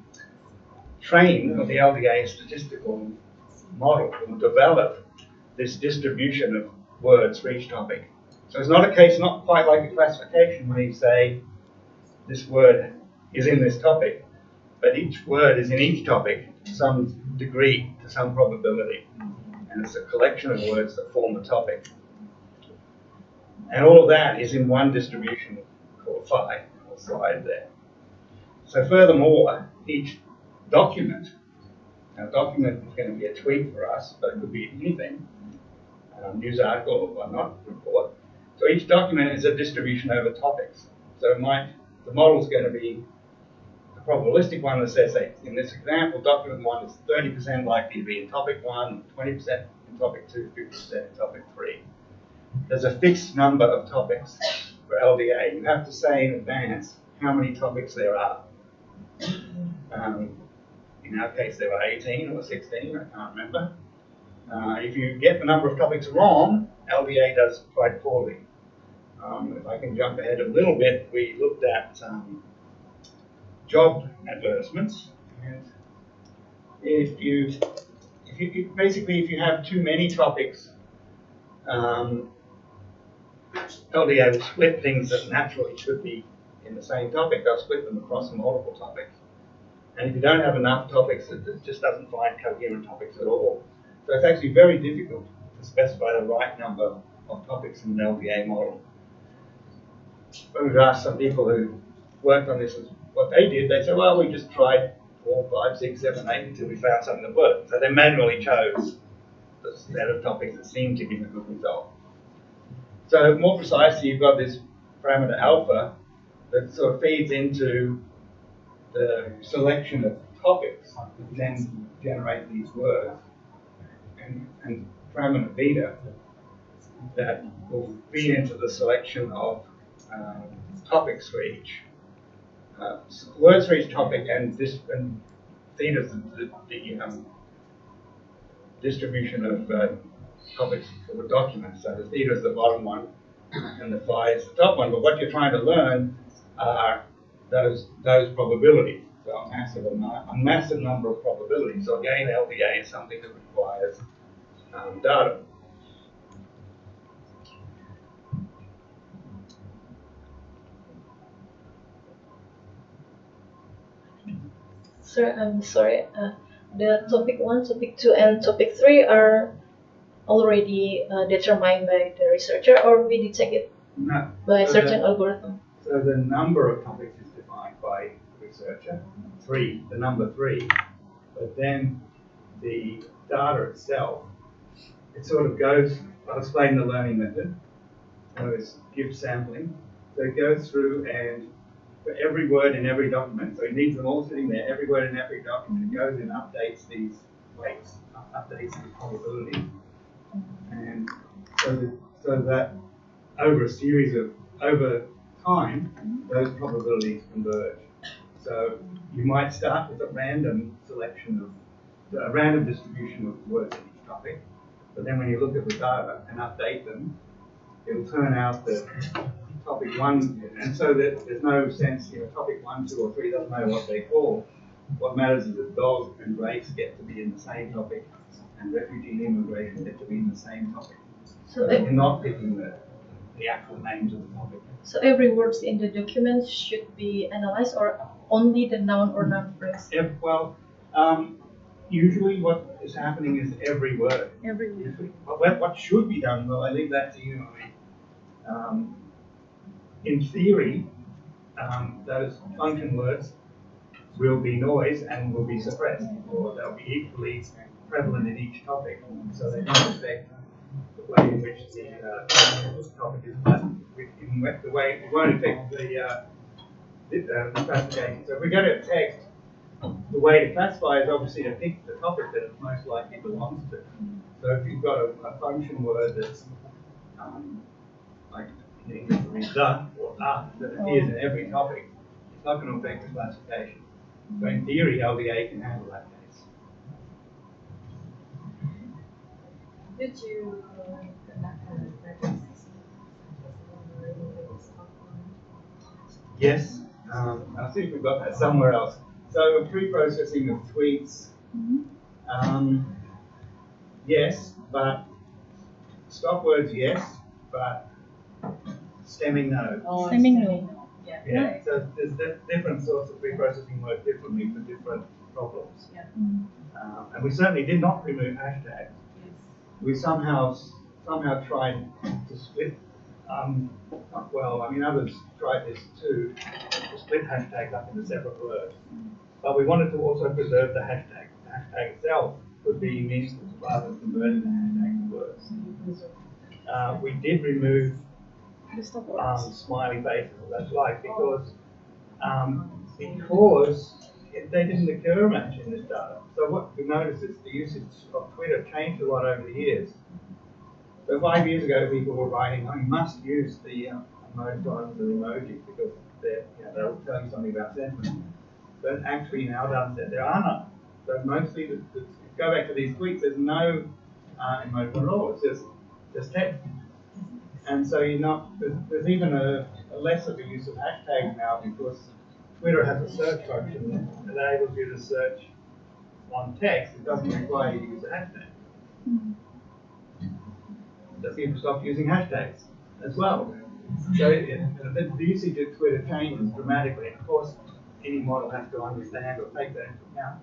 train the LDA statistical model to develop this distribution of words for each topic. So it's not a case, not quite like a classification where you say this word is in this topic, but each word is in each topic to some degree, to some probability. And it's a collection of words that form the topic. And all of that is in one distribution called phi, or slide there. So furthermore, each document, now a document is going to be a tweet for us, but it could be anything, news article or whatnot, report. So each document is a distribution over topics. So the model is going to be a probabilistic one that says, say, in this example, document 1 is 30% likely to be in topic 1, 20% in topic 2, 50% in topic 3. There's a fixed number of topics for LDA. You have to say in advance how many topics there are. In our case, there were 18 or 16, I can't remember. If you get the number of topics wrong, LDA does quite poorly. If I can jump ahead a little bit, we looked at job advertisements, and if you have too many topics, LDA will split things that naturally should be in the same topic. They'll split them across multiple topics. And if you don't have enough topics, it just doesn't find coherent topics at all. So it's actually very difficult to specify the right number of topics in an LDA model. When we've asked some people who worked on this what they did, they said, well, we just tried 4, 5, 6, 7, 8 until we found something that worked. So they manually chose the set of topics that seemed to give a good result. So more precisely, you've got this parameter alpha that sort of feeds into the selection of topics that then generate these words, and parameter beta that will feed into the selection of topics for each words for each topic, and theta is the distribution of topics for the document. So the theta is the bottom one, and the phi is the top one. But what you're trying to learn are those probabilities. So a massive number of probabilities. So again, LDA is something that requires data. Sir, I'm sorry. The topic 1, topic 2, and topic 3 are already determined by the researcher, or we detect it by a certain algorithm? So the number of topics is defined by the researcher, 3, the number 3, but then the data itself, it sort of goes, I'll explain the learning method, so it's give sampling. So it goes through, and for every word in every document, so it needs them all sitting there, every word in every document, it goes and updates these weights, updates these probabilities. And so that over time, those probabilities converge. So you might start with a random distribution of words in each topic, but then when you look at the data and update them, it'll turn out that topic 1, and so that there's no sense, topic 1, 2, or 3 doesn't matter what they fall. What matters is that dog and race get to be in the same topic, and refugee and immigration get to be in the same topic. So you're not picking the actual names of the topic. So every word in the document should be analyzed, or only the noun or noun phrase? Well, usually what is happening is every word. Every word. Usually. What should be done, well, I leave that to you. In theory, those function words will be noise and will be suppressed, or they'll be equally prevalent in each topic, so they don't affect the way in which the topic is classified. The way it won't affect the classification. So if we go to text, the way to classify is obviously to pick the topic that it most likely belongs to. So if you've got a function word that's like in English would be the or that appears in every topic, it's not going to affect the classification. So in theory, LDA can handle that case. Did you conduct statistics? Yes. I'll see if we've got that somewhere else. So pre-processing of tweets. Yes, but stop words, yes, but stemming no. Stemming no. Yeah. Yeah, so there's different sorts of pre-processing work differently for different problems. Yeah. And we certainly did not remove hashtags. Yes. We somehow tried to split, well, I mean, others tried this too, to split hashtags up into separate words. But we wanted to also preserve the hashtag. The hashtag itself could be meaningful rather than converting the hashtag to words. We did remove smiley faces, that's right, because they didn't occur much in this data. So what we noticed is the usage of Twitter changed a lot over the years. So 5 years ago, people were writing, "Oh, you must use the emoticons and emojis because they'll tell you something about sentiment." But actually now done said there are none. So mostly, go back to these tweets, there's no emoticon at all. It's just text. And so there's even a less of a use of hashtags now because Twitter has a search function that enables you to search on text. It doesn't require you to use a hashtag. So people stop using hashtags as well. So the usage of Twitter changes dramatically. And of course, any model has to understand or take that into account.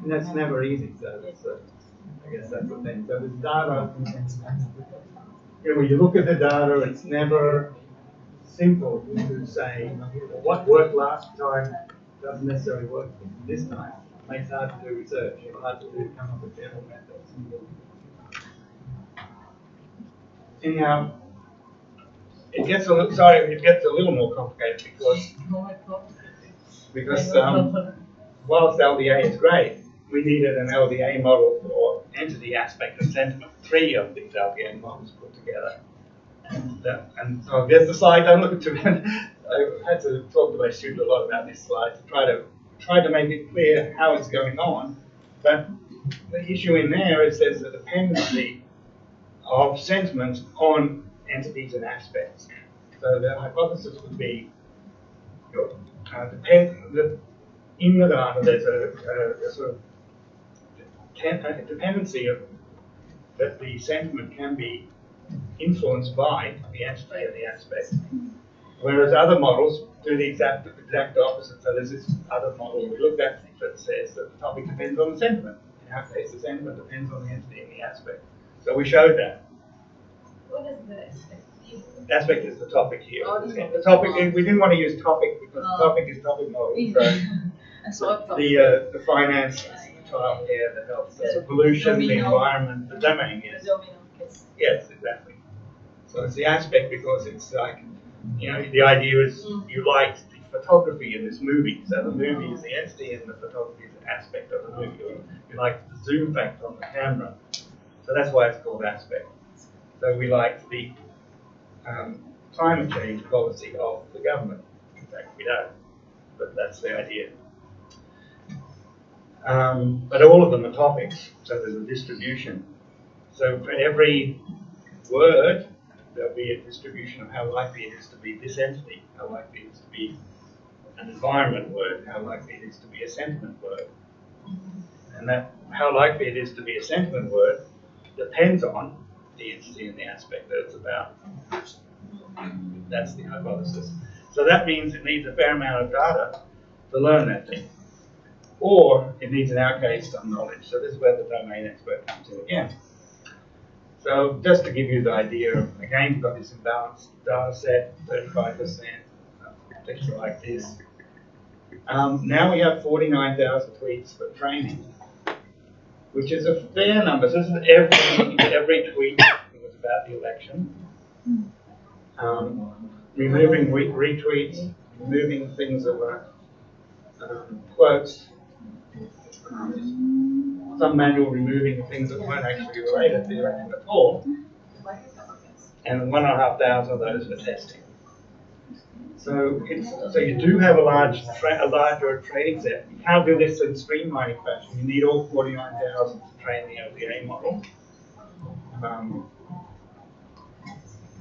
And that's never easy. So I guess that's the thing. So this data, when you look at the data, it's never simple to say, well, what worked last time doesn't necessarily work this time. It makes it hard to do research, it's hard to come up with general methods. Anyhow, it gets a little more complicated because whilst LDA is great, we needed an LDA model for entity, aspect, and sentiment. 3 of these LDA models put together. And so there's the slide. Don't look at too much. I had to talk to my student a lot about this slide to try to make it clear how it's going on. But the issue in there is there's a dependency of sentiment on entities and aspects. So the hypothesis would be that in the data there's a sort of dependency of that the sentiment can be influenced by the entity and the aspect. Whereas other models do the exact opposite. So there's this other model we looked at that says that the topic depends on the sentiment. In our case, the sentiment depends on the entity and the aspect. So we showed that. What is the aspect? Aspect is the topic here. Oh, The topic, we didn't want to use topic because the topic is topic model. So the finance, the childcare, the health, the pollution, the environment, the domain, yes. Yes, exactly. So it's the aspect because it's like, the idea is you like the photography in this movie. So the movie is the entity and the photography is the aspect of the movie. You like the zoom factor on the camera. So that's why it's called aspect. So we like the climate change policy of the government. In fact, we don't, but that's the idea. But all of them are topics, so there's a distribution. So for every word, there'll be a distribution of how likely it is to be this entity, how likely it is to be an environment word, how likely it is to be a sentiment word. And that how likely it is to be a sentiment word depends on the entity and the aspect that it's about. That's the hypothesis. So that means it needs a fair amount of data to learn that thing. Or it needs, in our case, some knowledge. So this is where the domain expert comes in again. So just to give you the idea, again, we've got this imbalanced data set, 35%, things like this. Now we have 49,000 tweets for training, which is a fair number. So this is every tweet that was about the election. Removing retweets, removing things that were quotes, some manual removing things that weren't actually related to the election at all, and 1,500 of those for testing. So you do have a larger training set. You can't do this in streamlining fashion. You need all 49,000 to train the LDA model.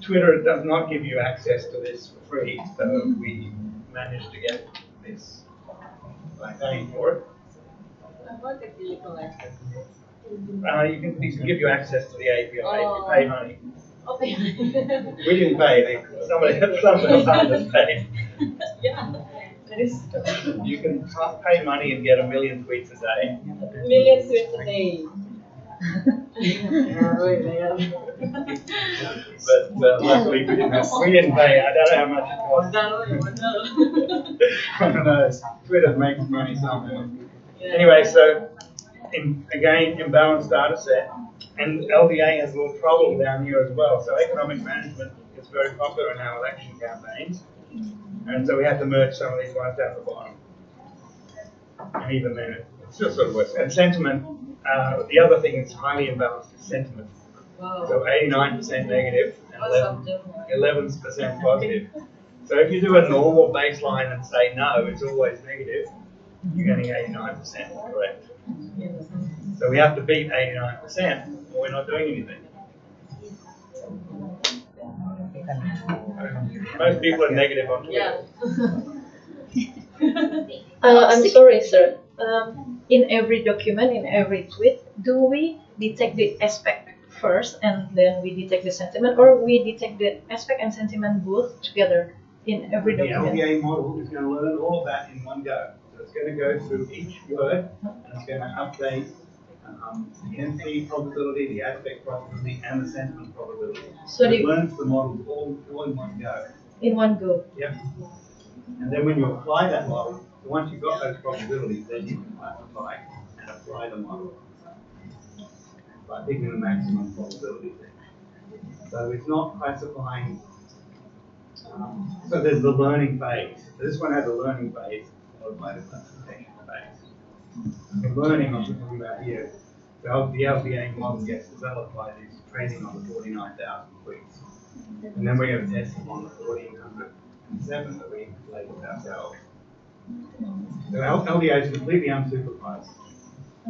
Twitter does not give you access to this for free, so we managed to get this by paying for it. What the physical aspect? You can give you access to the API if you pay money. Okay. We didn't pay, somebody else paid. Yeah, that is You can pay money and get 1 million tweets a day. million tweets a day. Right, man. But luckily we didn't pay, I don't know how much it cost. I don't know, Twitter makes money somehow. Anyway, so again, imbalanced data set, and LDA has a little problem down here as well. So economic management is very popular in our election campaigns, and so we have to merge some of these ones down the bottom. And even then, it still sort of works. And sentiment, the other thing that's highly imbalanced is sentiment. So 89% negative and 11% positive. So if you do a normal baseline and say no, it's always negative, you're getting 89% correct. So we have to beat 89% or we're not doing anything. Most people are negative on Twitter. I'm sorry, sir. In every document, in every tweet, do we detect the aspect first and then we detect the sentiment, or we detect the aspect and sentiment both together in every The document? LDA model is going to learn all of that in one go. So it's going to go through each word and it's going to update the entity probability, the aspect probability, and the sentiment probability. So it learns the model all in one go. In one go. Yep. And then when you apply that model, once you've got those probabilities, then you can classify and apply the model by picking the maximum probability thing. So it's not classifying. So there's the learning phase. So this one has a learning phase followed by the classification phase. The learning I'm talking about here, the LDA model gets developed by this training on the 49,000 tweets. And then we're going to test them on the 1,407 that we labeled ourselves. So LDA is completely unsupervised.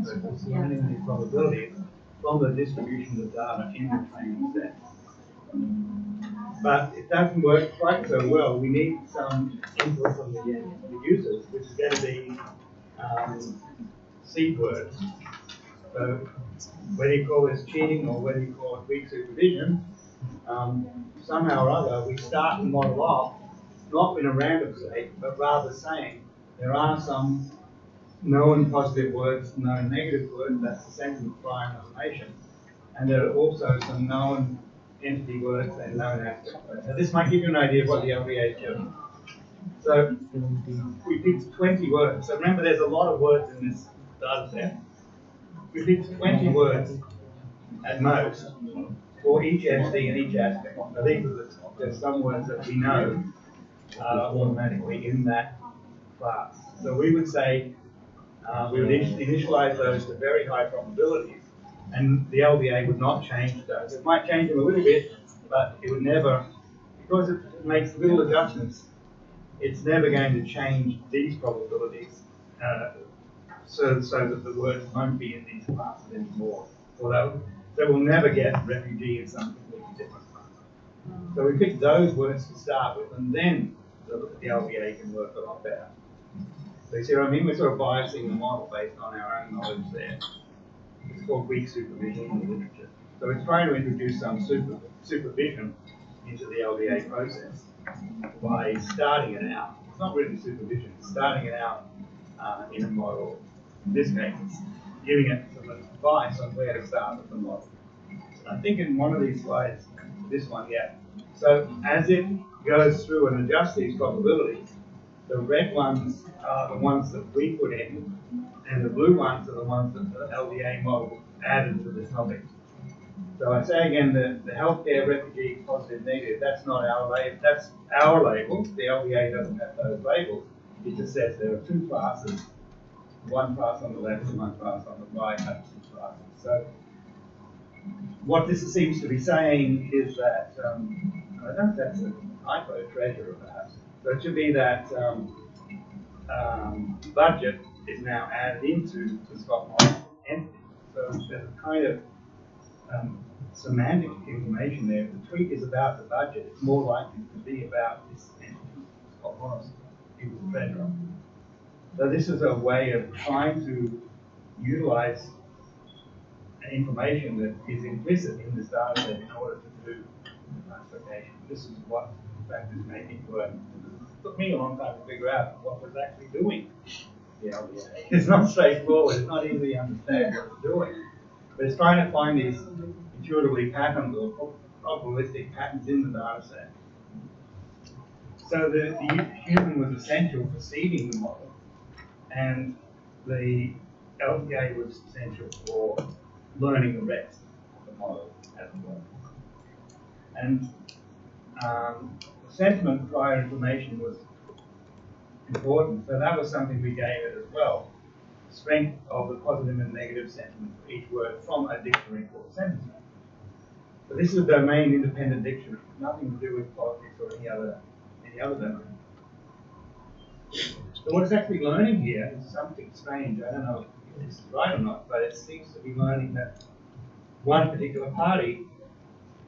So it's learning these probabilities from the distribution of data in the training set. But it doesn't work quite so well. We need some input from the users, which is going to be seed words. So whether you call this cheating or whether you call it weak supervision, somehow or other we start the model off not in a random state, but rather saying there are some known positive words, known negative words, that's the sentiment prior information, and there are also some known entity words and known aspect words. So this might give you an idea of what the LDA is doing. So we picked 20 words. So remember there's a lot of words in this data set. We picked 20 words at most for each entity and each aspect. So these are there's some words that we know are automatically in that class. So we would say we would initialize those to very high probabilities, and the LDA would not change those. It might change them a little bit, but it would never, because it makes little adjustments, it's never going to change these probabilities so that the words won't be in these classes anymore. Although, so we'll never get refugee in some completely different class. So we pick those words to start with, and then the LDA can work a lot better. So you see what I mean? We're sort of biasing the model based on our own knowledge there. It's called weak supervision in the literature. So it's trying to introduce some supervision into the LDA process by starting it out. It's not really supervision, it's starting it out in a model. In this case, it's giving it some advice on where to start with the model. I think in one of these slides, this one, yeah. So as it goes through and adjusts these probabilities, the red ones are the ones that we put in, and the blue ones are the ones that the LDA model added to the topic. So I say again, the healthcare, refugee, positive, negative, that's not our label, that's our labels. The LDA doesn't have those labels. It just says there are two classes, one class on the left and one class on the right, have two classes. So what this seems to be saying is that, I don't know if that's a typo, treasure perhaps, so it should be that budget is now added into the Scott model entity. So there's a kind of semantic information there. If the tweet is about the budget, it's more likely to be about this entity, Scott Morrison, people's treasurer. So this is a way of trying to utilize information that is implicit in this data set in order to do classification. This is what factors made it work. It took me a long time to figure out what was actually doing the LDA. It's not straightforward, it's not easy to understand what it's doing. But it's trying to find these intuitively patterns or probabilistic patterns in the data set. So the human was essential for seeding the model, and the LDA was essential for learning the rest of the model as well. And the sentiment prior information was important, so that was something we gave it as well. Strength of the positive and negative sentiment for each word from a dictionary called sentiment. So this is a domain-independent dictionary, nothing to do with politics or any other domain. So what it's actually learning here is something strange. I don't know if this is right or not, but it seems to be learning that one particular party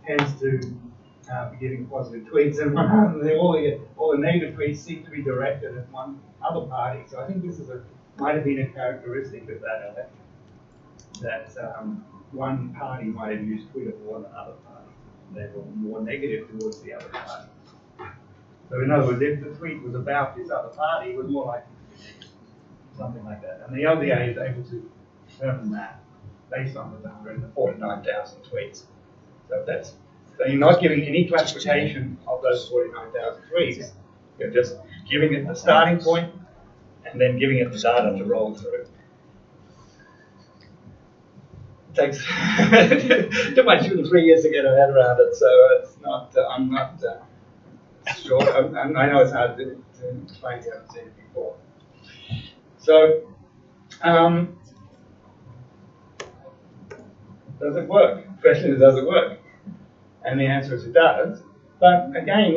tends to be giving positive tweets, and all the negative tweets seem to be directed at one other party. So I think this is might have been a characteristic of that election, that one party might have used Twitter more than other parties. They were more negative towards the other party. So in other words, if the tweet was about this other party, it was more likely to be negative, something like that. And the LDA is able to determine that based on the data in the 49,000 tweets. So you're not giving any classification of those 49,000 tweets. You're just giving it the starting point and then giving it the data to roll through. It takes too much than 3 years to get a head around it, so it's not. I'm not sure. I know it's hard to explain. You haven't seen it before. So, does it work? The question is, does it work? And the answer is it does. But again,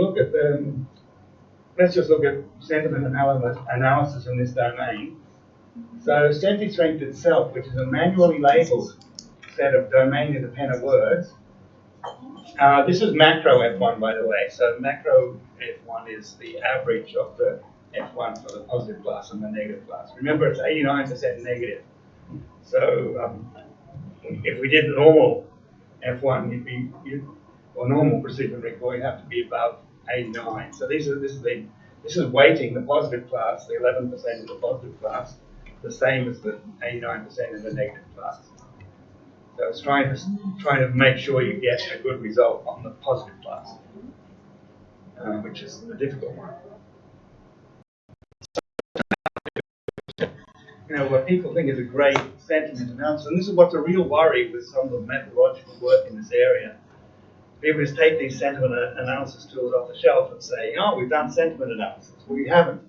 let's just look at sentiment analysis in this domain. So SentiStrength itself, which is a manually labeled set of domain-independent words. This is macro F1, by the way. So macro F1 is the average of the F1 for the positive class and the negative class. Remember, it's 89% negative. So if we did normal F1, or normal precision recall, you have to be above 89. So this is weighting the positive class, the 11% of the positive class, the same as the 89% in the negative class. So it's trying to make sure you get a good result on the positive class, which is a difficult one. What people think is a great sentiment analysis, and this is what's a real worry with some of the methodological work in this area. People just take these sentiment analysis tools off the shelf and say, oh, we've done sentiment analysis. Well, you haven't.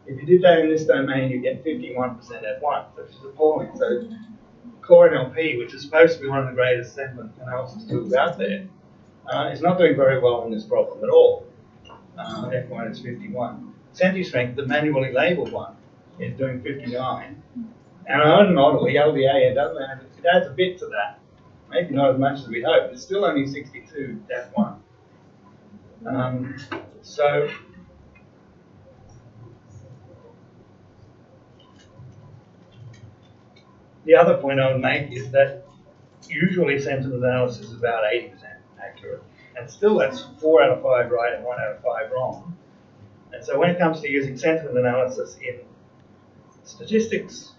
If you did that in this domain, you get 51% F1, which is appalling. So Core NLP, which is supposed to be one of the greatest sentiment analysis tools out there, is not doing very well on this problem at all. F1 is 51. SentiStrength, the manually labeled one, is doing 59. And our own model, the LDA, it adds a bit to that. Maybe not as much as we hope. It's still only 62 F1. So the other point I would make is that usually sentiment analysis is about 80% accurate. And still that's 4 out of 5 right and 1 out of 5 wrong. And so when it comes to using sentiment analysis in statistics,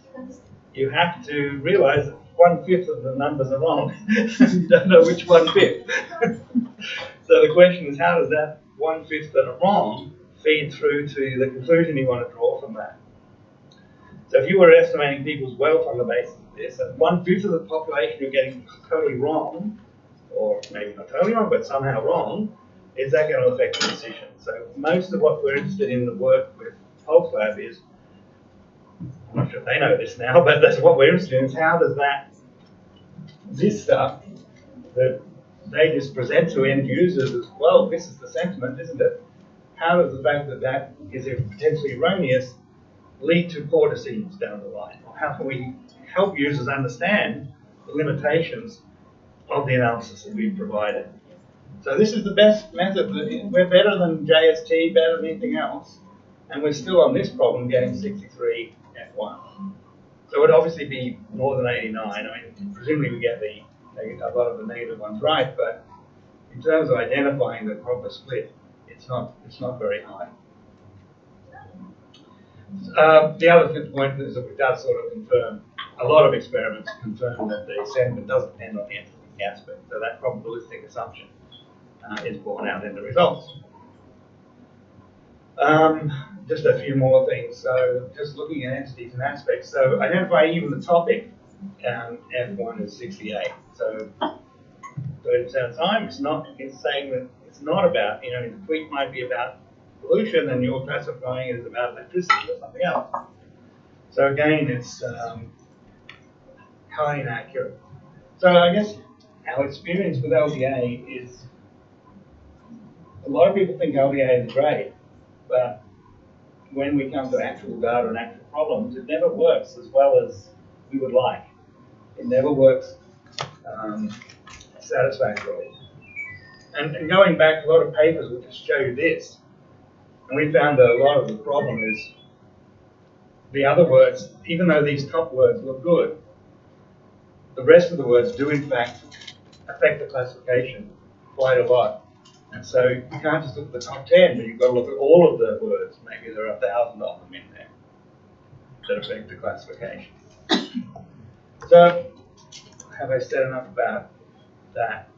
you have to realize that 1/5 of the numbers are wrong. You don't know which 1/5. So the question is, how does that 1/5 that are wrong feed through to the conclusion you want to draw from that? So if you were estimating people's wealth on the basis of this, and 1/5 of the population you're getting totally wrong, or maybe not totally wrong, but somehow wrong, is that going to affect the decision? So most of what we're interested in the work with Pulse Lab is, I'm not sure if they know this now, but that's what we're interested in, is how does this stuff that they just present to end users as, well, this is the sentiment, isn't it? How does the fact that that is potentially erroneous lead to poor decisions down the line? Or how can we help users understand the limitations of the analysis that we've provided? So this is the best method. We're better than JST, better than anything else, and we're still on this problem getting 63 F1. So it would obviously be more than 89. I mean, presumably we get a lot of the negative ones right, but in terms of identifying the proper split, it's not very high. The other point is that it does sort of confirm, a lot of experiments confirm that the sentiment does depend on the entity aspect, so that probabilistic assumption is borne out in the results. Just a few more things. So just looking at entities and aspects. So identify even the topic, F1 is 68. So 30% of the time, it's saying that it's not about, the tweet might be about pollution and you're classifying it as about electricity or something else. So again, it's highly inaccurate. So I guess our experience with LDA is, a lot of people think LDA is great, but when we come to actual data and actual problems, it never works as well as we would like. It never works satisfactorily. And going back, a lot of papers will just show you this. And we found that a lot of the problem is the other words, even though these top words look good, the rest of the words do in fact affect the classification quite a lot. And so you can't just look at the top 10, but you've got to look at all of the words. Maybe there are 1,000 of them in there that affect the classification. So, have I said enough about that?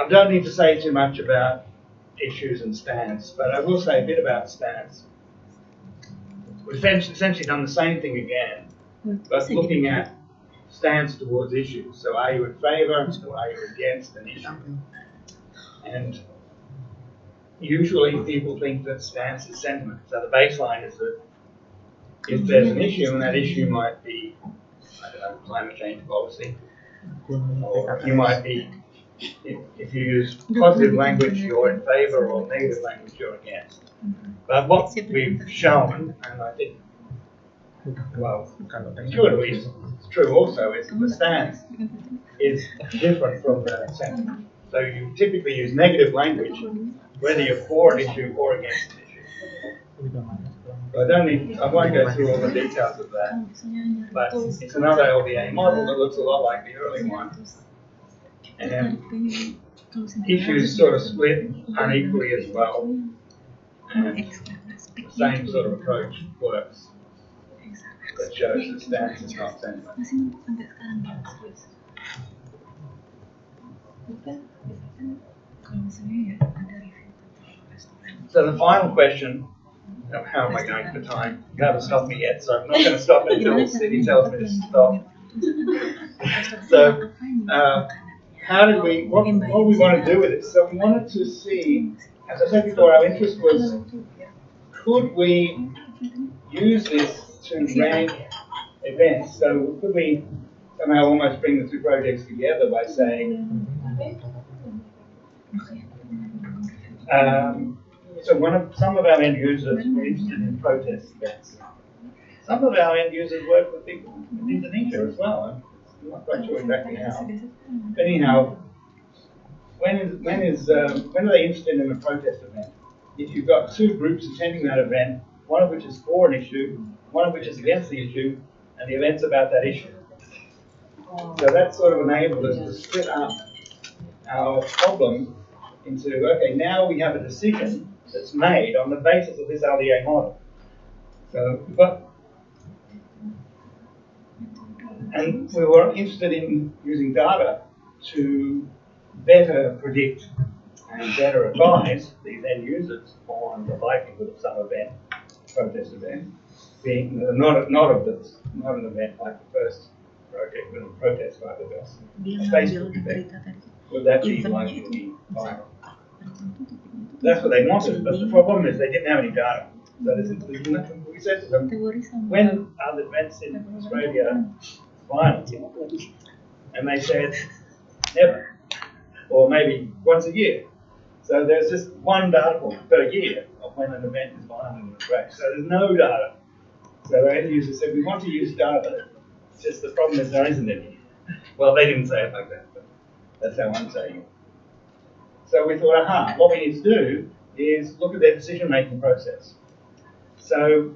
I don't need to say too much about issues and stance, but I will say a bit about stance. We've essentially done the same thing again, but looking at stance towards issues. So are you in favour or are you against an issue? And usually people think that stance is sentiment. So the baseline is that if there's an issue, and that issue might be, I don't know, climate change policy, or you might be, if you use positive language, you're in favour, or negative language, you're against. But what we've shown, and I think, well, intuitively it's true also, is that the stance is different from the sentiment. So you typically use negative language, whether you're for an issue or against an issue. So I won't go through all the details of that, but it's another LDA model that looks a lot like the early one. And issues sort of split unequally as well. And the same sort of approach works. That shows that stance is not sentiment. So the final question, how am I going for time? You haven't stopped me yet, so I'm not going to stop until Cindy tells me to stop. So, what do we want to do with it? So we wanted to see, as I said before, our interest was, could we use this to rank events? So could we somehow almost bring the two projects together by saying, so some of our end users were interested in protest events. Some of our end users work with people in Indonesia as well. I'm not quite sure exactly how. But anyhow, when are they interested in a protest event? If you've got two groups attending that event, one of which is for an issue, one of which is against the issue, and the event's about that issue. So that sort of enabled us to split up our problem into, okay, now we have a decision that's made on the basis of this LDA model. So and we were interested in using data to better predict and better advise these end users on the likelihood of some event, protest event, being not an event like the first project, but a protest like the first. A Facebook event. Would that be likely to be viral? That's what they wanted, but the problem is they didn't have any data. So we said to them, when are the events in Australia violent? And they said, never. Or maybe once a year. So there's just one data point per year of when an event is violent in Australia. So there's no data. So the end users said, we want to use data. It's just the problem is there isn't any. Well, they didn't say it like that, but that's how I'm saying it. So we thought, what we need to do is look at their decision-making process. So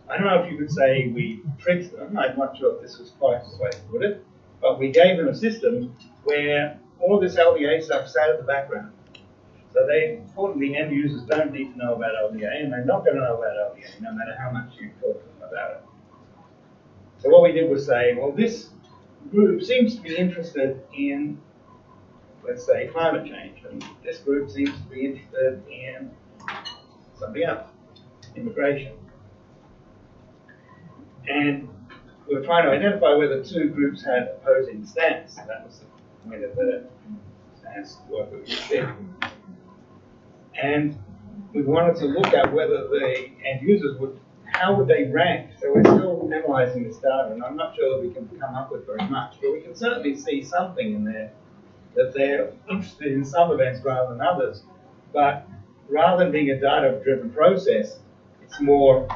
I don't know if you could say we tricked them. I'm not sure if this was quite the way to put it, but we gave them a system where all this LDA stuff sat at the background. So importantly, end users don't need to know about LDA, and they're not going to know about LDA, no matter how much you talk to them about it. So what we did was say, well, this group seems to be interested in, let's say, climate change, and this group seems to be interested in something else, immigration. And we were trying to identify whether two groups had opposing stance. That was the point of the stance work that we did. And we wanted to look at whether the end users how would they rank? So we're still analysing this data, and I'm not sure that we can come up with very much, but we can certainly see something in there that they're interested in some events rather than others. But rather than being a data-driven process, it's more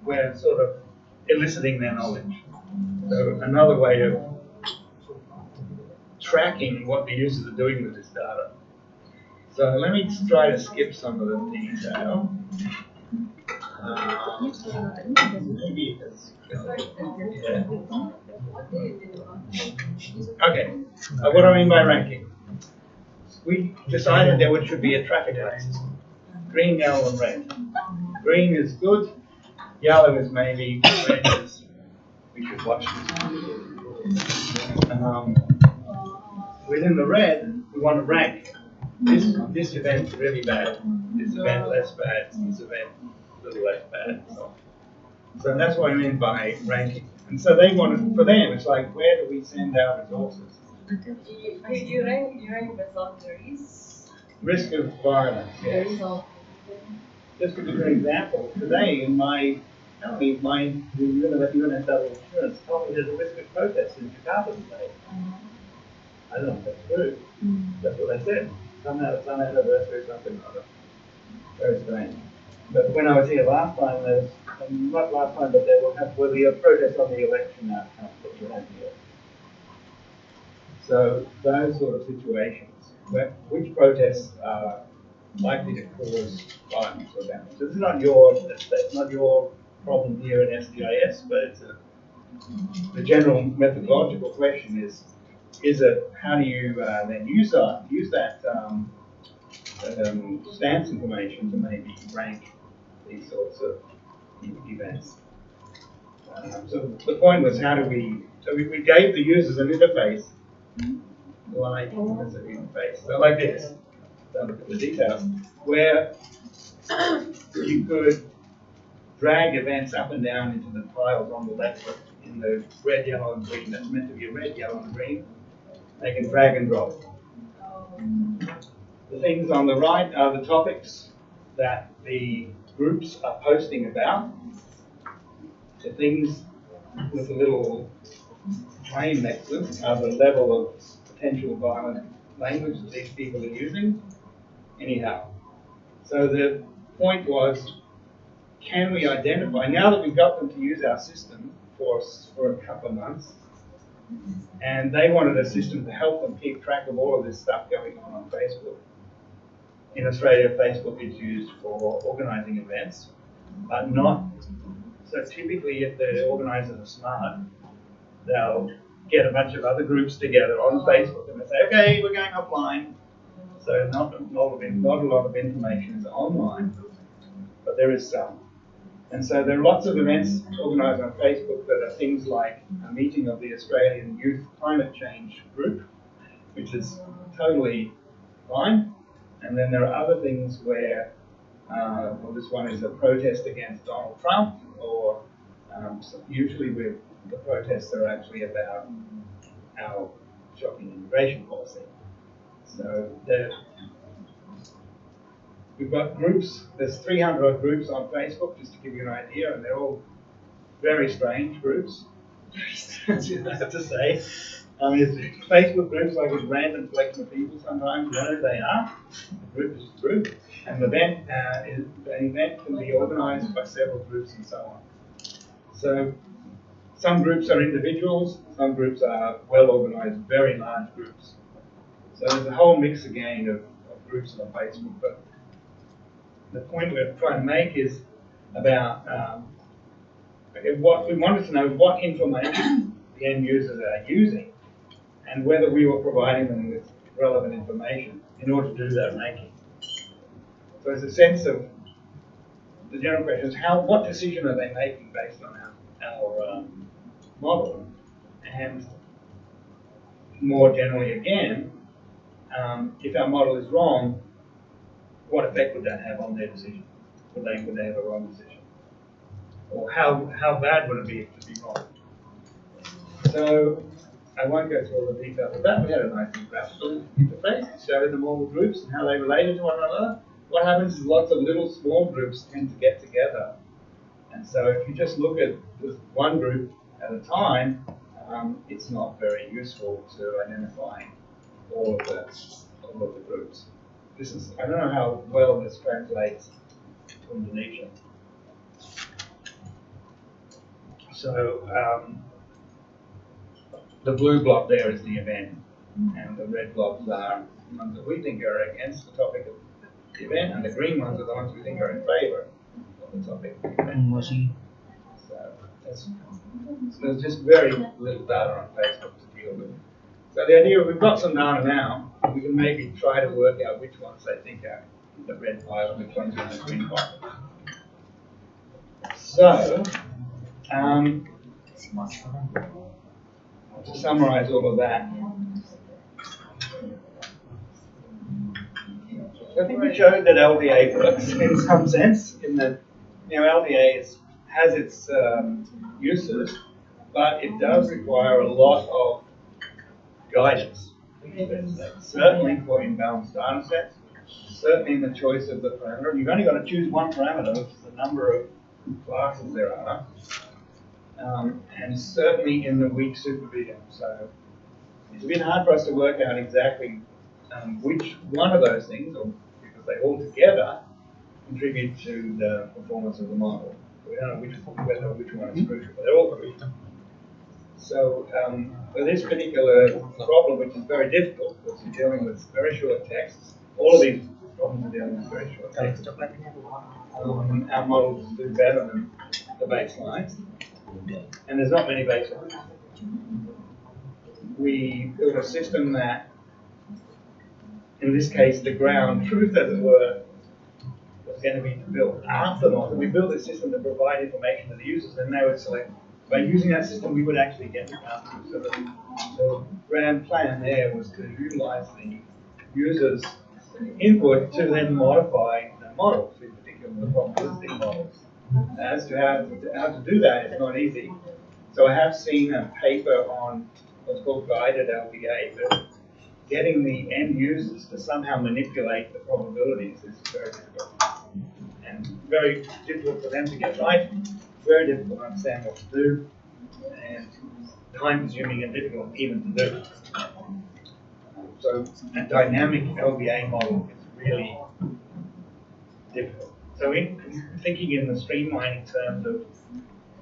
we're sort of eliciting their knowledge. So another way of tracking what the users are doing with this data. So let me try to skip some of the detail. Maybe it's yeah. Okay. What do I mean by ranking? We decided there should be a traffic light. Green, yellow, and red. Green is good. Yellow is maybe. Red is we should watch this. Within the red, we want to rank. This event really bad. This event less bad. This event a little less bad. So that's what I mean by ranking. And so they wanted, for them, it's like, where do we send our resources? You rank based on the Risk of violence. Yeah. Just to give you an example, today in my county, the UNSW insurance told me there's a risk of protest in Jakarta today. I don't know if that's true. That's what they said. Some anniversary or something or other. Very strange. But when I was here last time, not last time, but there will be a protest on the election outcome that you had here. So those sort of situations, which protests are likely to cause violence or damage. This is not your problem here in SGIS, but it's the general methodological question is it how do you then use that stance information to maybe rank these sorts of events. So the point was we gave the users an interface like as an interface. So like this. Don't look at the details. Where you could drag events up and down into the tiles on the left in the red, yellow, and green. That's meant to be a red, yellow, and green. They can drag and drop. The things on the right are the topics that the groups are posting about. The things with a little flame next to them are the level of potential violent language that these people are using. Anyhow, so the point was, can we identify, now that we've got them to use our system for a couple of months, and they wanted a system to help them keep track of all of this stuff going on Facebook. In Australia, Facebook is used for organising events, but not, so typically if the organisers are smart, they'll get a bunch of other groups together on Facebook and they say, okay, we're going offline. So not a lot of information is online, but there is some. And so there are lots of events organised on Facebook that are things like a meeting of the Australian Youth Climate Change Group, which is totally fine. And then there are other things where, this one is a protest against Donald Trump, or usually the protests are actually about our shocking immigration policy. So we've got groups, there's 300 odd groups on Facebook, just to give you an idea, and they're all very strange groups. Very strange, I have to say. I mean, it's Facebook groups like a random collection of people sometimes, you know who they are. A group is a group, and an event can be organised by several groups and so on. So some groups are individuals, some groups are well organised, very large groups. So there's a whole mix again of groups on Facebook, but the point we're trying to make is about what we wanted to know what information the end users are using and whether we were providing them with relevant information in order to do that ranking. So there's a sense of, the general question is what decision are they making based on our model? And more generally again, if our model is wrong, what effect would that have on their decision? Would they have a wrong decision? Or how bad would it be if it be wrong? So I won't go through all the details of that. We had a nice graphical interface showing the model groups and how they related to one another. What happens is lots of little small groups tend to get together. And so if you just look at this one group at a time, it's not very useful to identify all of the groups. I don't know how well this translates to Indonesia. So the blue blob there is the event, and the red blobs are the ones that we think are against the topic of the event, and the green ones are the ones we think are in favour of the topic of the event. So there's just very little data on Facebook to deal with. So the idea, we've got some data now, we can maybe try to work out which ones they think are the red pile and which ones are the green pile. So, to summarize all of that, I think we showed that LDA works in some sense, in that LDA has its uses, but it does require a lot of guidance. Certainly for imbalanced data sets, certainly in the choice of the parameter. You've only got to choose one parameter, which is the number of classes there are, and certainly in the weak supervision. So it's a bit hard for us to work out exactly which one of those things, or because they all together contribute to the performance of the model. We don't know which one is crucial, but they're all crucial. So for this particular problem, which is very difficult, because you're dealing with very short texts, all of these problems are dealing with very short texts. Our models do better than the baselines, and there's not many baselines. We built a system that, in this case, the ground truth, as it were, was going to be built after the model. We built a system to provide information to the users, and they would select. By using that system, we would actually get the output. So the grand plan there was to utilize the user's input to then modify the models, in particular the probabilistic models. As to how to do that, it's not easy. So I have seen a paper on what's called guided LBA, but getting the end users to somehow manipulate the probabilities is very difficult. And very difficult for them to get right, very difficult to understand what to do, and time-consuming and difficult even to do. So a dynamic LBA model is really difficult. So in thinking in the streamlining terms of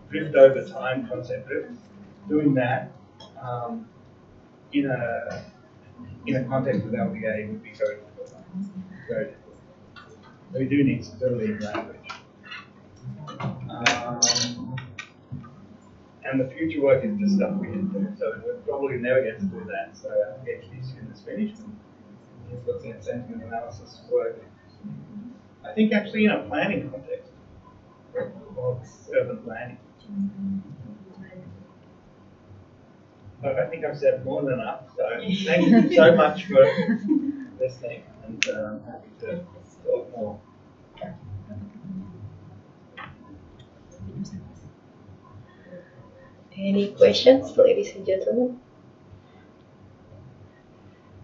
drift over time concept drift, doing that in a context with LBA would be very difficult. Very difficult. So we do need stability in language. And the future work is just stuff we didn't do, so we'll probably never get to do that. So our PhD student is finished, and he's looking at sentiment analysis work. I think actually in a planning context, or urban planning. But I think I've said more than enough, so thank you so much for listening, and I'm happy to talk more. Any questions, ladies and gentlemen?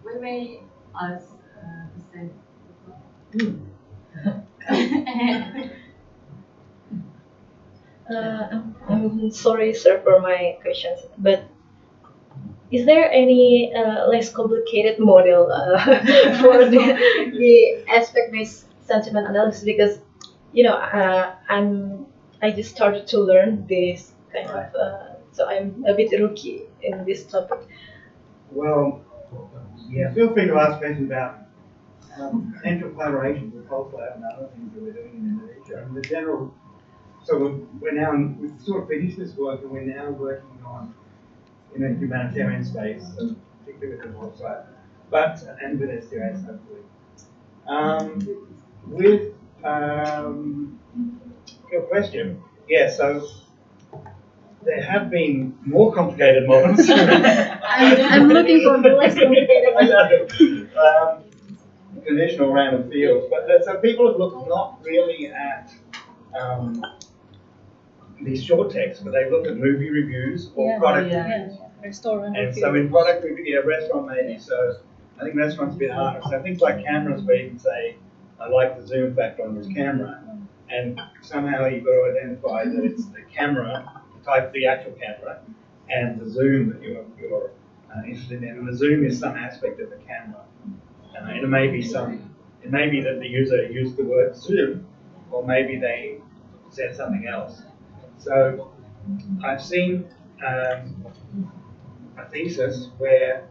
We may ask the same. I'm sorry, sir, for my questions, but is there any less complicated model for the aspect-based sentiment analysis? Because I just started to learn this kind of, so I'm a bit rookie in this topic. Well, yeah, feel free to ask questions about potential collaborations with ColdCloud and other things that we're doing in Indonesia. And the general, so we've sort of finished this work, and we're now working on, in a humanitarian space, particularly with the website, and with STIs hopefully. With your question, yeah, so there have been more complicated models. I'm looking for the less complicated I one. know. Conditional random fields, but so people have looked not really at these short texts, but they've looked at movie reviews or product reviews. Restaurant And review. so in product review, yeah, restaurant maybe, so I think restaurant's a bit harder. So things like cameras where you can say, I like the zoom factor on this camera, and somehow you've got to identify that it's the camera, the actual camera, and the zoom that you're interested in. And the zoom is some aspect of the camera. And it may be that the user used the word zoom, or maybe they said something else. So I've seen a thesis where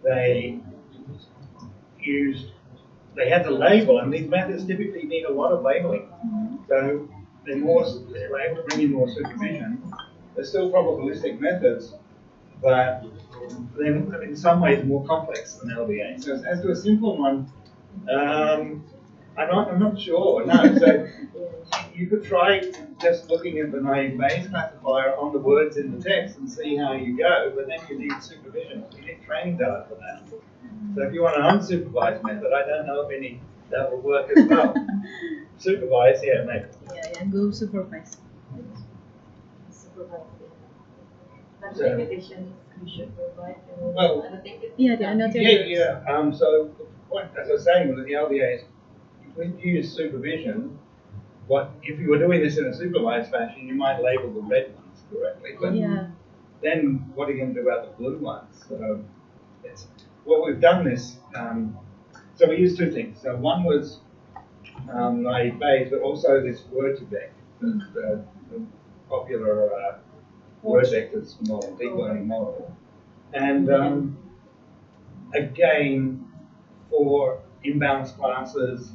they had to label, and these methods typically need a lot of labeling. So they're able to bring in more supervision. They're still probabilistic methods, but then in some ways more complex than LBA. So as to a simple one, I'm not sure. No, so you could try just looking at the naive Bayes classifier on the words in the text and see how you go, but then you need supervision. You need training data for that. So if you want an unsupervised method, I don't know of any that will work as well. Supervised, yeah, maybe. Yeah, go supervise. Supervise. But So- limitations you should provide. Well, Annotated. Yeah, the annotated. Yeah. So the point, as I was saying, with the LDA is when you use supervision, if you were doing this in a supervised fashion, you might label the red ones correctly. But then what are you going to do about the blue ones? So what we've done is, so we used two things. So one was naive Bayes, but also this word to vec, the popular word vectors model, deep learning model. And again, for imbalanced classes,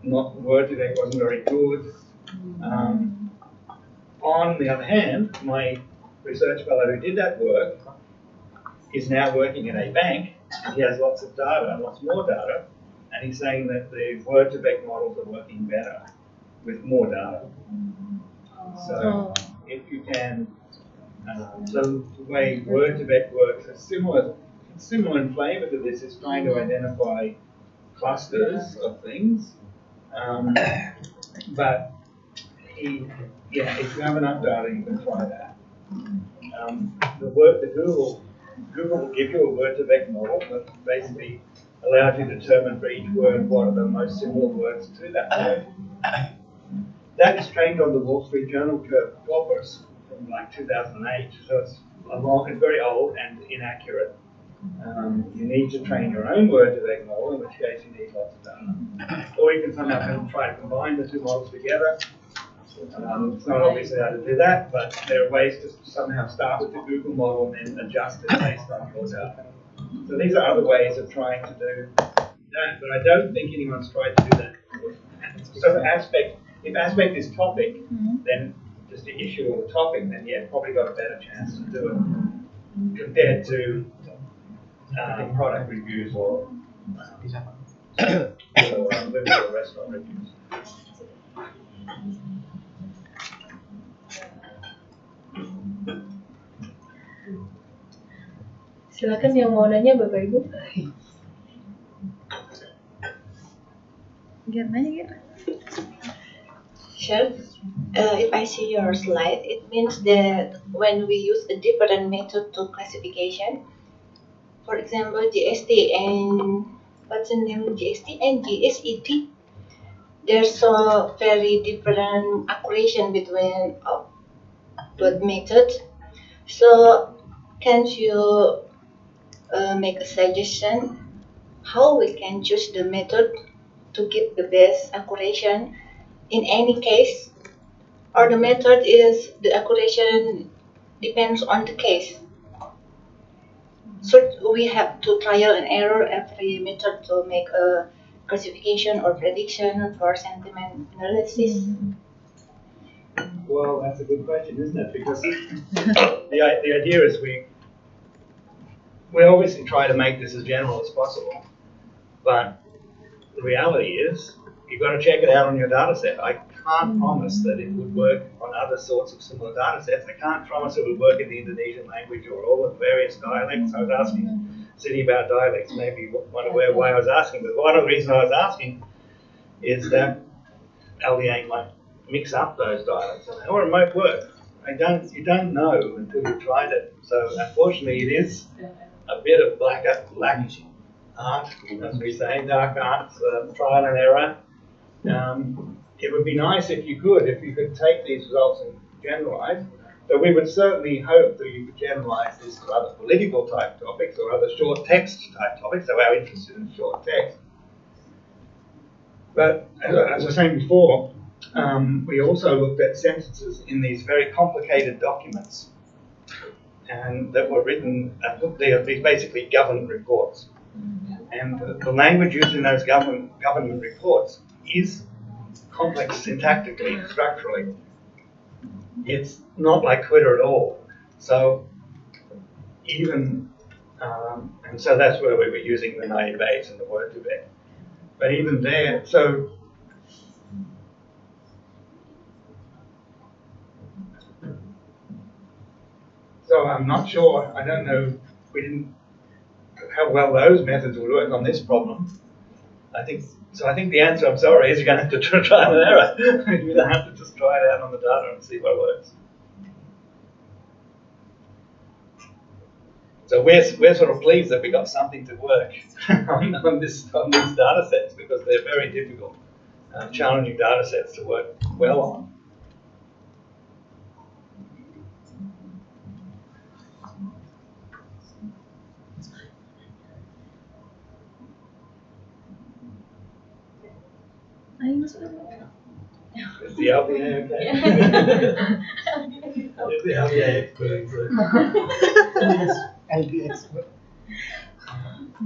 word to vec wasn't very good. On the other hand, my research fellow who did that work is now working at a bank, and he has lots of data, lots more data, and he's saying that the word to vec models are working better with more data. So if you can, so the way word to vec works is similar in flavor to this, is trying to identify clusters of things. But if you have enough data, you can try that. Google will give you a word to vec model that basically allows you to determine for each word what are the most similar words to that word. That is trained on the Wall Street Journal corpus from like 2008, so it's very old and inaccurate. You need to train your own word to vec model, in which case you need lots of data. Or you can somehow try to combine the two models together. It's not obviously how to do that, but there are ways to somehow start with the Google model and then adjust it based on your data. So these are other ways of trying to do that, but I don't think anyone's tried to do that. So if aspect is topic, then just the issue of the topic, then yeah, probably got a better chance to do it compared to product reviews or restaurant reviews. Silakan yang mau nanya Bapak Ibu. Sure. If I see your slide, it means that when we use a different method to classification, for example, GST and what's the name? GST and GSET, there's a very different accuracy between both methods. So, can you make a suggestion how we can choose the method to get the best accuracy in any case, or the method is the accuracy depends on the case? So we have to trial and error every method to make a classification or prediction for sentiment analysis. Well, that's a good question, isn't it? Because the idea is we obviously try to make this as general as possible, but the reality is you've got to check it out on your data set. I can't promise that it would work on other sorts of similar data sets. I can't promise it would work in the Indonesian language or all of the various dialects. I was asking City about dialects, maybe one aware why I was asking, but one of the reasons I was asking is that LDA might mix up those dialects, or it might work. You don't know until you've tried it. So unfortunately, it is a bit of black art, as we say, dark arts, trial and error. It would be nice if you could take these results and generalize. But we would certainly hope that you could generalize this to other political type topics or other short text type topics. So our interest is in short text. But as I was saying before, we also looked at sentences in these very complicated documents, and that were written. They're basically government reports, and the language used in those government reports is complex syntactically, structurally. It's not like Twitter at all. So even and so that's where we were using the native aids and the Word2Vec. But even there, so I'm not sure. I don't know. We didn't how well those methods would work on this problem. I think the answer, I'm sorry, is you're going to have to try and error. You're going to have to just try it out on the data and see what works. So we're sort of pleased that we got something to work on these data sets, because they're very difficult, challenging data sets to work well on. Is the LDA okay? Is the LDA expert? LD expert.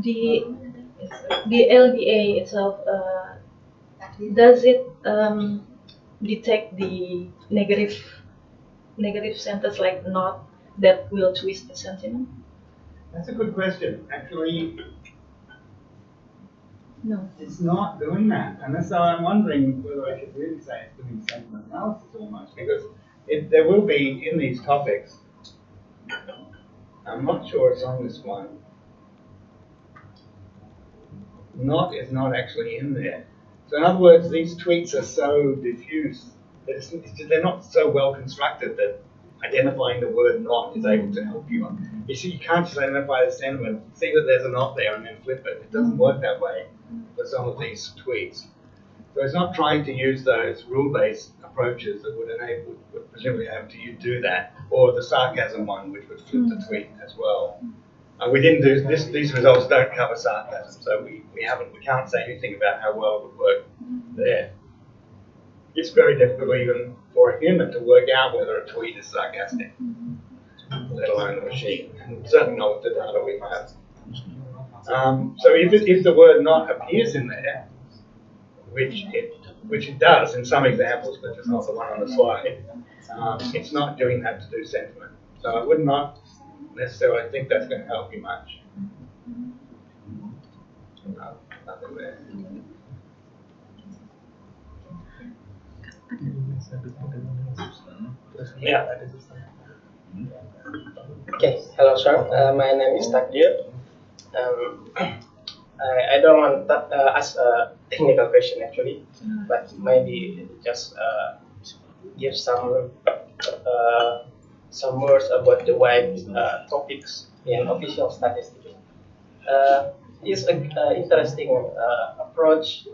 The LDA itself, does it detect the negative sentence like not that will twist the sentiment? That's a good question. Actually, No. it's not doing that. And so I'm wondering whether I should really say it's doing sentiment analysis almost, because there will be in these topics. I'm not sure it's on this one. Not is not actually in there. So in other words, these tweets are so diffuse that they're not so well constructed that identifying the word not is able to help you. You see, you can't just identify the sentiment, see that there's a not there and then flip it. It doesn't work that way for some of these tweets. So it's not trying to use those rule-based approaches that would presumably have to do that, or the sarcasm one, which would flip the tweet as well. We didn't do this. These results don't cover sarcasm, so we can't say anything about how well it would work there. It's very difficult even for a human to work out whether a tweet is sarcastic, let alone a machine, and certainly not with the data we have. So if the word not appears in there, which it does in some examples, but just not the one on the slide, it's not doing that to do sentiment. So I would not necessarily think that's going to help you much. No, nothing there. Yeah. Okay, hello sir. My name is Takdir. I don't want to ask a technical question actually, but maybe just give some words about the wide topics in official statistics. It's an interesting approach,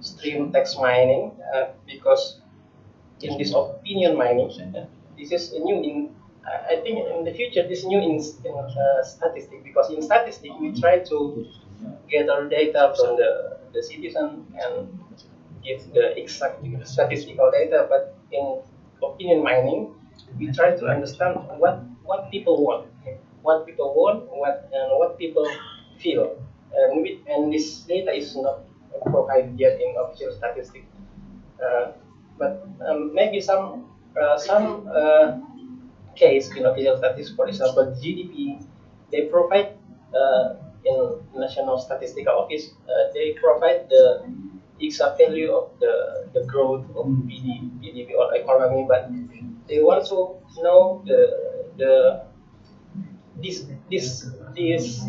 stream text mining, because in this opinion mining, this is a new I think in the future this is new in statistics, because in statistics we try to gather data from the citizen and give the exact statistical data, but in opinion mining we try to understand what people want, what people feel, and this data is not provided yet in official statistics, but maybe some case in official statistics, for example GDP, they provide in National Statistical Office, they provide the exact value of the growth of PDB or economy, but they want to know the this this this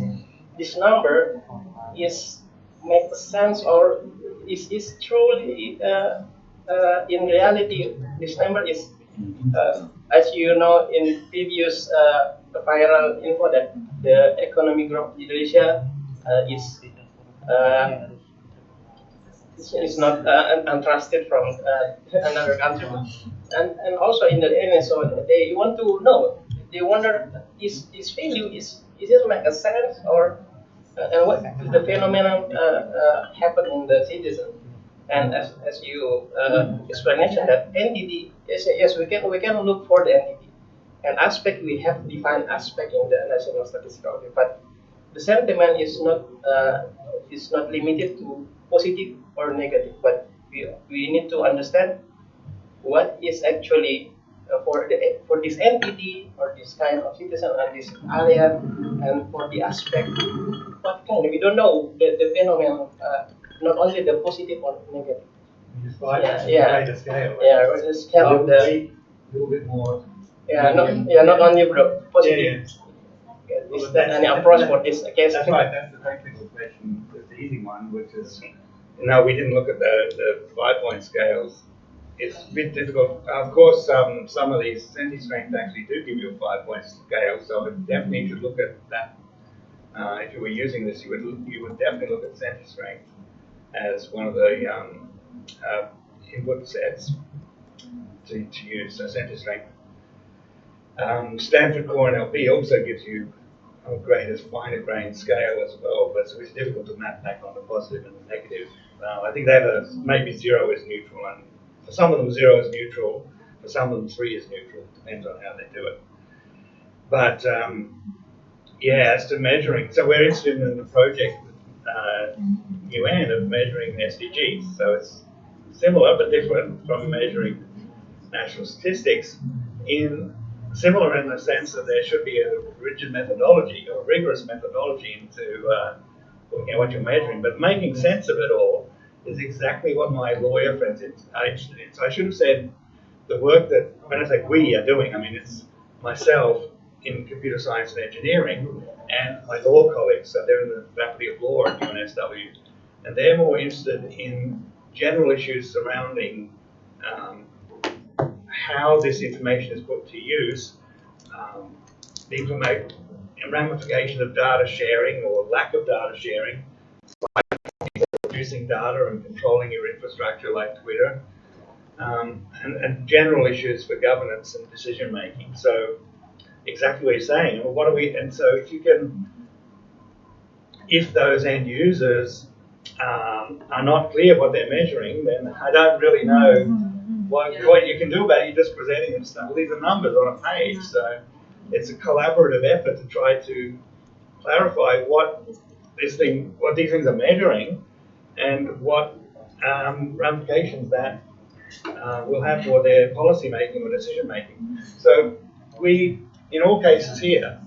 this number is make sense or is truly in reality this number is as you know in previous viral info that the economic growth in Indonesia is uh, is not untrusted from another country, and also in the end, so they want to know. They wonder is value is it make a sense or and what the phenomenon happen in the citizen. And as you explanation that entity yes we can look for the entity and aspect we have defined aspect in the national statistical Office, but the sentiment is not limited to positive or negative, but we need to understand what is actually for this entity or this kind of citizen and this area and for the aspect what kind we don't know the phenomenon not only the positive or negative. Just like Yeah, greater scale. Yeah, or this kind of the A little bit more. not only the positive. Yeah. Is there any approach for this case? That's right, that's the technical question, that's the easy one, which is, no, we didn't look at the 5-point scales. It's a bit difficult. Of course, some of these centi-strength actually do give you a 5-point scale, so you definitely should look at that. If you were using this, you would definitely look at centi-strength as one of the input sets to use centi-strength. Stanford Core NLP also gives you a finer grain scale as well, but so it's difficult to map back on the positive and the negative. I think they have maybe 0 is neutral, and for some of them 0 is neutral, for some of them 3 is neutral, depends on how they do it. But yeah, as to measuring, so we're interested in the project UN of measuring SDGs, so it's similar but different from measuring national statistics similar in the sense that there should be a rigid methodology or rigorous methodology into looking at what you're measuring, but making sense of it all is exactly what my lawyer friends are interested in. So I should have said the work that, when I say we are doing, I mean it's myself in computer science and engineering and my law colleagues, so they're in the Faculty of Law at UNSW, and they're more interested in general issues surrounding how this information is put to use, the ramification of data sharing or lack of data sharing, producing data and controlling your infrastructure like Twitter, and general issues for governance and decision making. So exactly what you're saying. Well, what are we? And so if those end users are not clear what they're measuring, then I don't really know what you can do about it. You're just presenting them stuff. Well, these are numbers on a page, so it's a collaborative effort to try to clarify what these things are measuring and what ramifications that will have for their policy making or decision making. So we, in all cases here,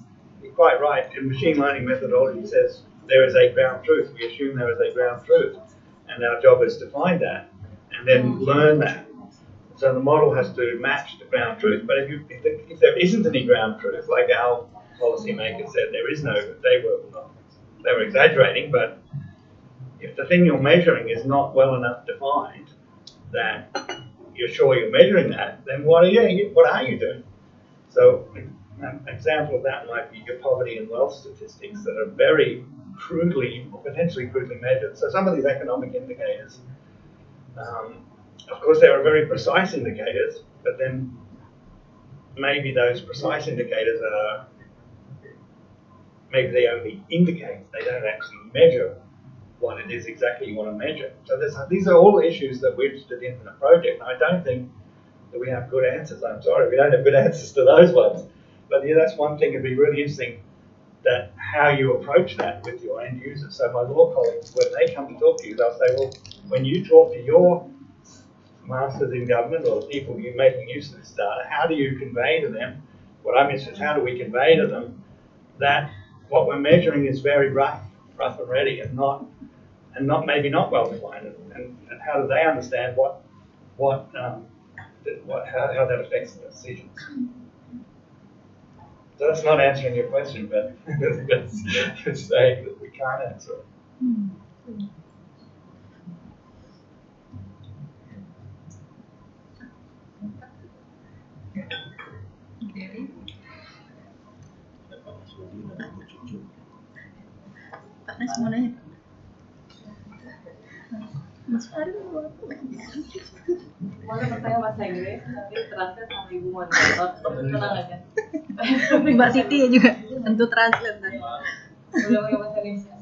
you're quite right. The machine learning methodology says there is a ground truth. We assume there is a ground truth, and our job is to find that and then learn that. So the model has to match the ground truth. But if there isn't any ground truth, like our policymakers said, there is no. They were exaggerating, but if the thing you're measuring is not well enough defined that you're sure you're measuring that, then what are you doing? So an example of that might be your poverty and wealth statistics that are very crudely or potentially crudely measured. So some of these economic indicators, of course, they are very precise indicators, but then maybe those precise indicators maybe they only indicate, they don't actually measure what it is exactly you want to measure. So these are all issues that we're interested in the project. And I don't think that we have good answers. I'm sorry, we don't have good answers to those ones. But yeah, that's one thing. It'd be really interesting that how you approach that with your end users. So my law colleagues, when they come to talk to you, they'll say, well, when you talk to your masters in government or the people you're making use of this data, how do you convey to them? What I'm interested in is how do we convey to them that what we're measuring is very rough and ready, and not maybe not well defined. And how do they understand how that affects the decisions? So that's not answering your question, but it's saying that we can't answer it. Pak Nas mau nanya. Mas Farid mau apa? Boleh bertanya bahasa Inggris, nanti translate sama Ibu Monica. Tenang aja. Mbak Siti juga tentu translate tadi. Boleh pakai bahasa Indonesia.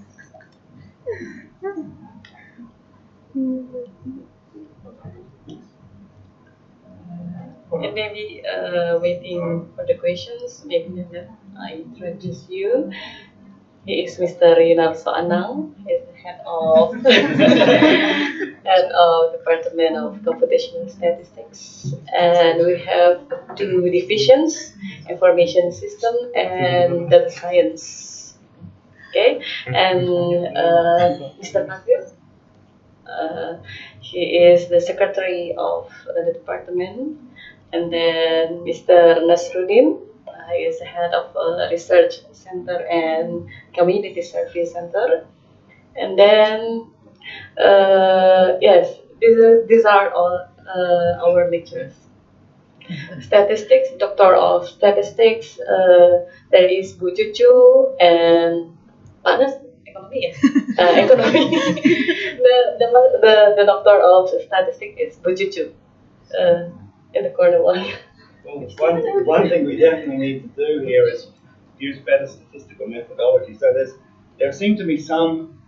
And maybe waiting for the questions, maybe that I introduce you. He is Mr. Yunarso Anang. He is the head of Department of Computational Statistics, and we have two divisions: Information System and Data Science. Okay, and Mr. Nakir, he is the secretary of the department, and then Mr. Nasruddin. He is the head of Research Center and Community Service Center. And then, yes, these are all our lecturers. Statistics, Doctor of Statistics, there is Bu Cucu and Panas, Economy, yes. Economy. the Doctor of Statistics is Bu Cucu, in the corner one. Well, one thing we definitely need to do here is use better statistical methodology. So there seem to be some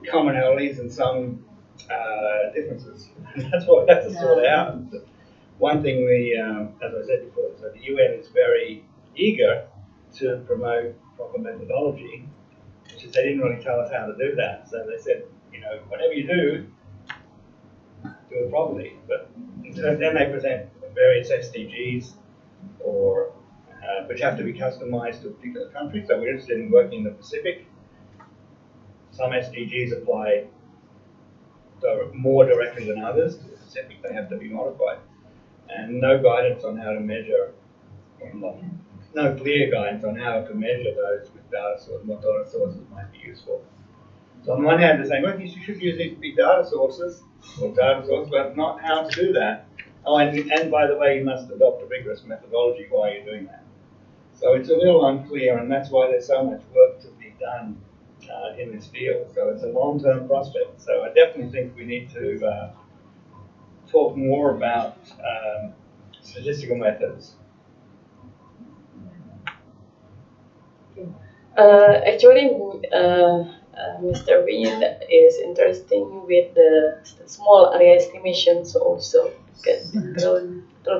commonalities and some differences. That's what we have to sort out. One thing as I said before, so the UN is very eager to promote proper methodology, which is they didn't really tell us how to do that. So they said, whatever you do it properly. But then they present various SDGs which have to be customized to a particular country. So we're interested in working in the Pacific. Some SDGs apply more directly than others to the Pacific. They have to be modified. And no guidance on how to measure, no clear guidance on how to measure those with data sources, what data sources might be useful. So on one hand, they're saying, well, you should use these big data sources, but not how to do that. Oh, and by the way, you must adopt a rigorous methodology while you're doing that. So it's a little unclear, and that's why there's so much work to be done in this field. So it's a long-term prospect. So I definitely think we need to talk more about statistical methods. Actually, Mr. Win is interested with the small area estimations also.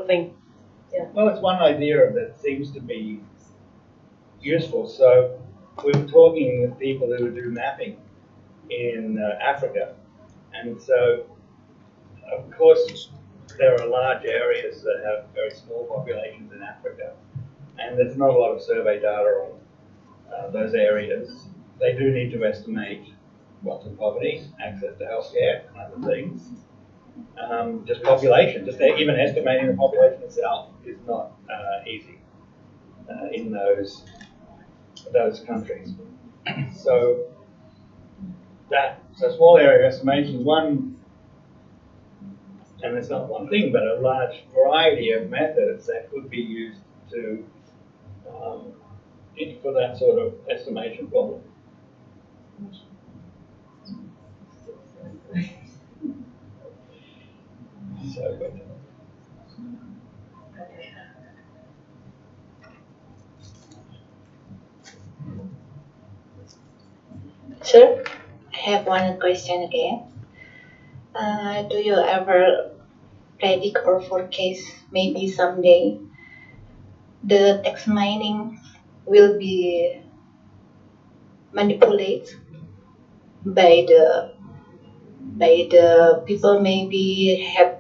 Thing. Yeah. Well, it's one idea that seems to be useful. So we were talking with people who do mapping in Africa, and so of course there are large areas that have very small populations in Africa, and there's not a lot of survey data on those areas. They do need to estimate what's in poverty, access to healthcare, and other things. Just population, just even estimating the population itself is not easy in those countries. So small area estimation is one, and it's not one thing, but a large variety of methods that could be used to for that sort of estimation problem. So good. Sir, I have one question again. Do you ever predict or forecast maybe someday the text mining will be manipulated by the people, maybe have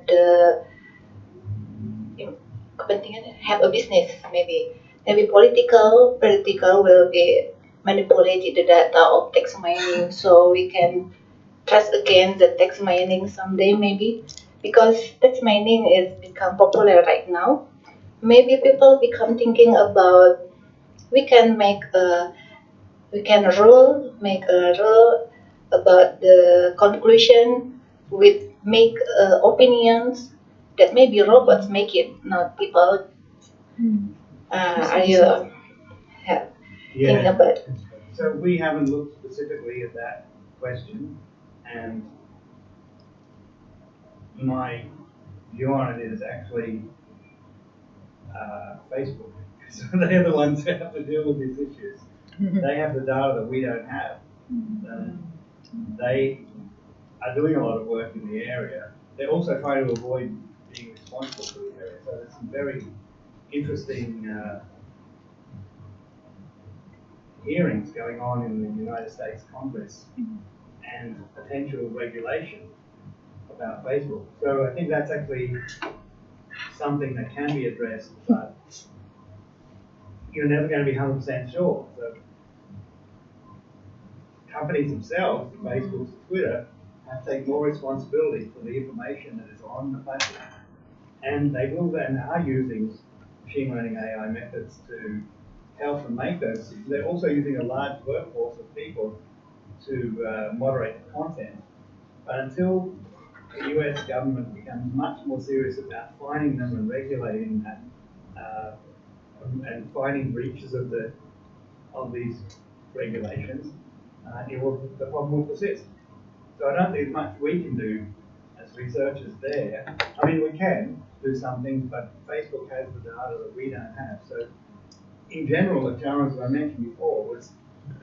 a business, maybe political will be manipulate the data of text mining, so we can trust again the text mining someday maybe, because text mining is become popular right now. Maybe people become thinking about we can make a rule about the conclusion with make opinions that maybe robots make it, not people. Are you thinking Yeah. about? So we haven't looked specifically at that question, and my view on it is actually Facebook. So they're the ones who have to deal with these issues. They have the data that we don't have. They are doing a lot of work in the area. They're also trying to avoid being responsible for the area. So there's some very interesting hearings going on in the United States Congress and potential regulation about Facebook. So I think that's actually something that can be addressed, but you're never going to be 100% sure. So companies themselves, Facebook, Twitter, have to take more responsibility for the information that is on the platform. And they will then are using machine learning AI methods to help them make those. They're also using a large workforce of people to moderate the content. But until the US government becomes much more serious about finding them and regulating that, and finding breaches of these regulations, the problem will persist. So I don't think there's much we can do as researchers there. I mean, we can do some things, but Facebook has the data that we don't have. So in general, the challenge that I mentioned before was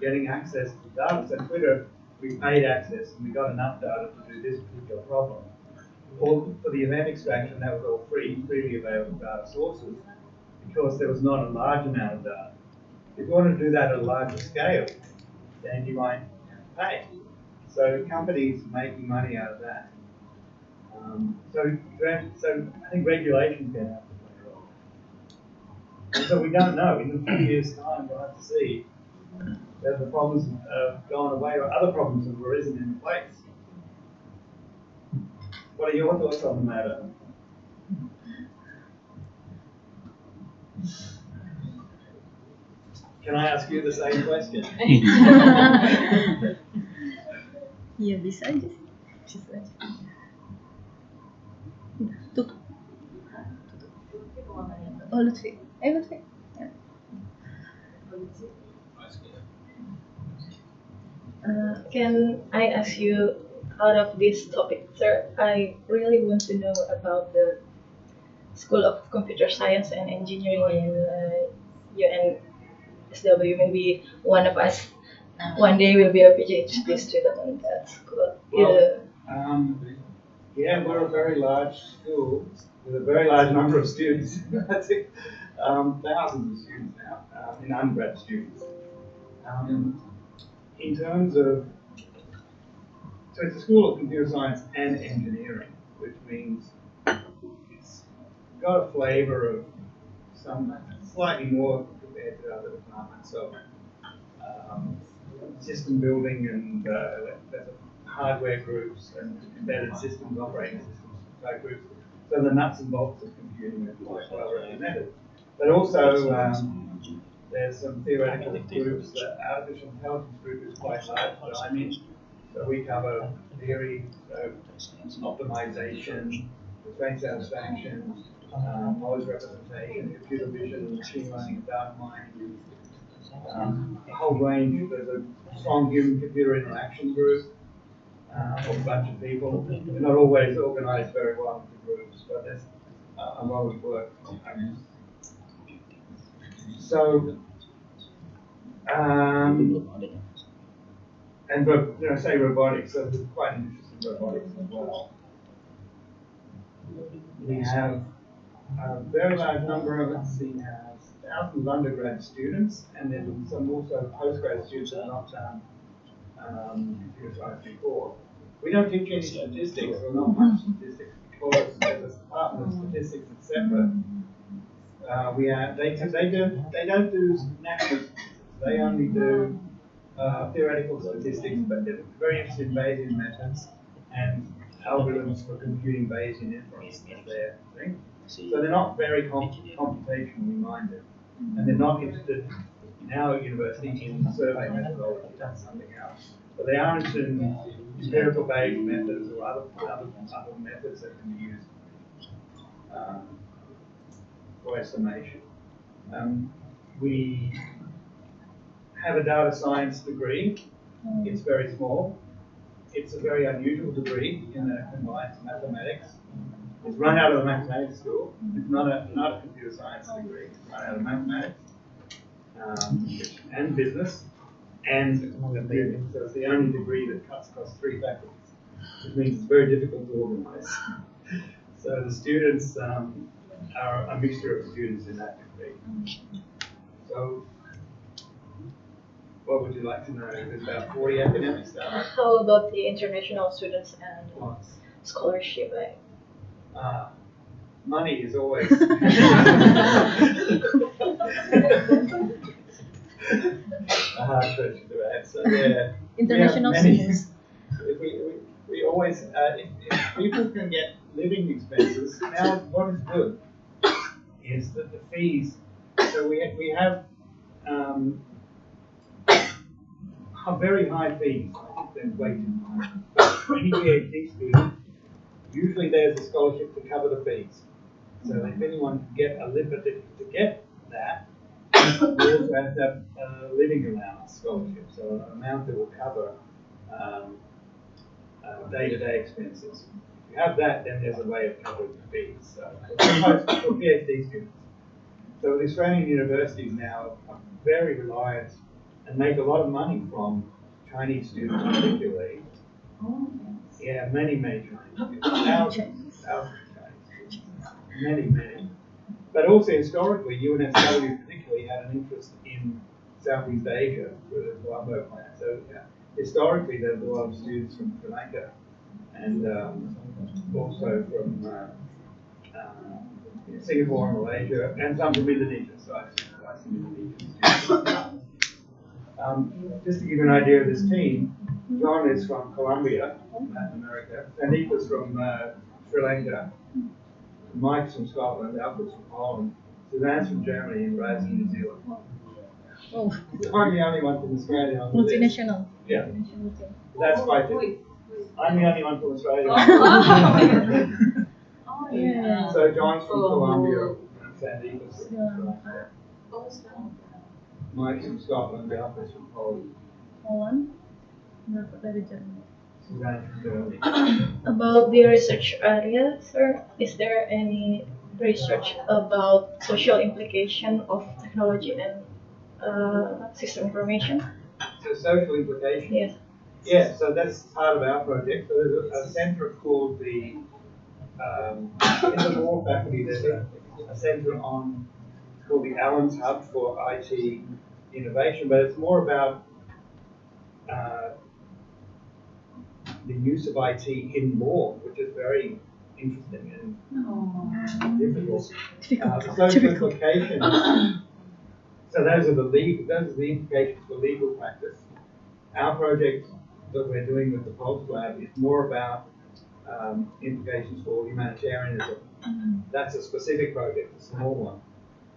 getting access to data. So Twitter, we paid access and we got enough data to do this particular problem. Or for the event extraction, that was all freely available data sources, because there was not a large amount of data. If you want to do that at a larger scale, then you might pay. So companies making money out of that. So I think regulation's going to have to play a role. And so we don't know. In a few years' time, we'll have to see that the problems have gone away or other problems have arisen in place. What are your thoughts on the matter? Can I ask you the same question? Iya bisa aja sih. Bisa aja. Tutup. Oh Lutfi. Lutfi. Ya. Can I ask you, out of this topic, sir, I really want to know about the School of Computer Science and Engineering in UNSW. Maybe one of us one day will be a PhD student in that school. Well, yeah, we're a very large school with a very large number of students. That's it. Thousands of students now, in undergrad students. In terms of, so it's a school of computer science and engineering, which means it's got a flavour of some slightly more compared to other departments. So system building and there's hardware groups and embedded systems, operating systems type groups. So the nuts and bolts of computing are quite well represented. But also there's some theoretical groups. The artificial intelligence group is quite large that I'm in. So we cover theory, so optimization, train satisfaction, knowledge representation, computer vision, machine learning, data mining, a whole range. There's a strong human-computer interaction group of a bunch of people. They're not always organized very well into groups, but there's a lot of work. So, and say robotics, so there's quite an interest in robotics as well. We have a very large number of us. We have thousands of undergrad students, and then some also postgrad students that have not done computer science before. We don't teach any statistics, or not much statistics, because there's a department of statistics that's separate. They don't do national statistics. They only do theoretical statistics, but they're very interested in Bayesian methods and algorithms for computing Bayesian inference is their thing. So they're not very computationally minded, and they're not interested in our university in survey methodology. That's something else. But they are interested in empirical Bayesian methods or other methods that can be used for estimation. We have a data science degree. It's very small. It's a very unusual degree in that it combines mathematics. It's run out of the mathematics school. It's not a computer science degree. It's run out of mathematics and business and computing. So it's the only degree that cuts across 3 faculties, which means it's very difficult to organize. So the students are a mixture of students in that degree. So what would you like to know? There's about 40 academic staff. How about the international students and scholarship? Money is always a hard question to answer. Yeah, International students. We always, if people can get living expenses, now what is good is that the fees, so we have very high fees. I think they're way too high. But for any PhD student, usually there's a scholarship to cover the fees. So if anyone can get a to get that, we also have to have a living allowance scholarship, so an amount that will cover day-to-day expenses. If you have that, then there's a way of covering the fees. So most for PhD students. So the Australian universities now are very reliant and make a lot of money from Chinese students particularly. Yeah, many Chinese students. Thousands of Chinese students. Many. But also historically, UNSW particularly had an interest in Southeast Asia with the Colombo plan. So historically, there was a lot of students from Sri Lanka and also from Singapore and Malaysia, and some from Indonesia. So I see some Indonesian students. Just to give you an idea of this team, John is from Colombia, Latin America. Sandeep is from Sri Lanka. Mike's from Scotland. Alfred's from Holland. Suzanne's from Germany, and Brad's from New Zealand. Oh, I'm the only one from Australia on the list. multinational. Yeah, that's quite it. I'm the only one from Australia. Yeah. So John's from Colombia, and Sandeep is from Sri Lanka. Mike's from Scotland. Alfred's from Holland. Holland. Dapat dari Jerman. Suzanne's from Germany. About the research area, sir, is there any research about social implication of technology and system information? So social implications. Yes. Yeah, so that's part of our project. So there's a centre called the, in the law faculty, there's a centre called the Allens Hub for IT innovation, but it's more about the use of IT in law, which is very interesting and difficult. The social implications. So those are the implications for legal practice. Our project that we're doing with the Pulse Lab is more about implications for humanitarianism. That's a specific project, a small one.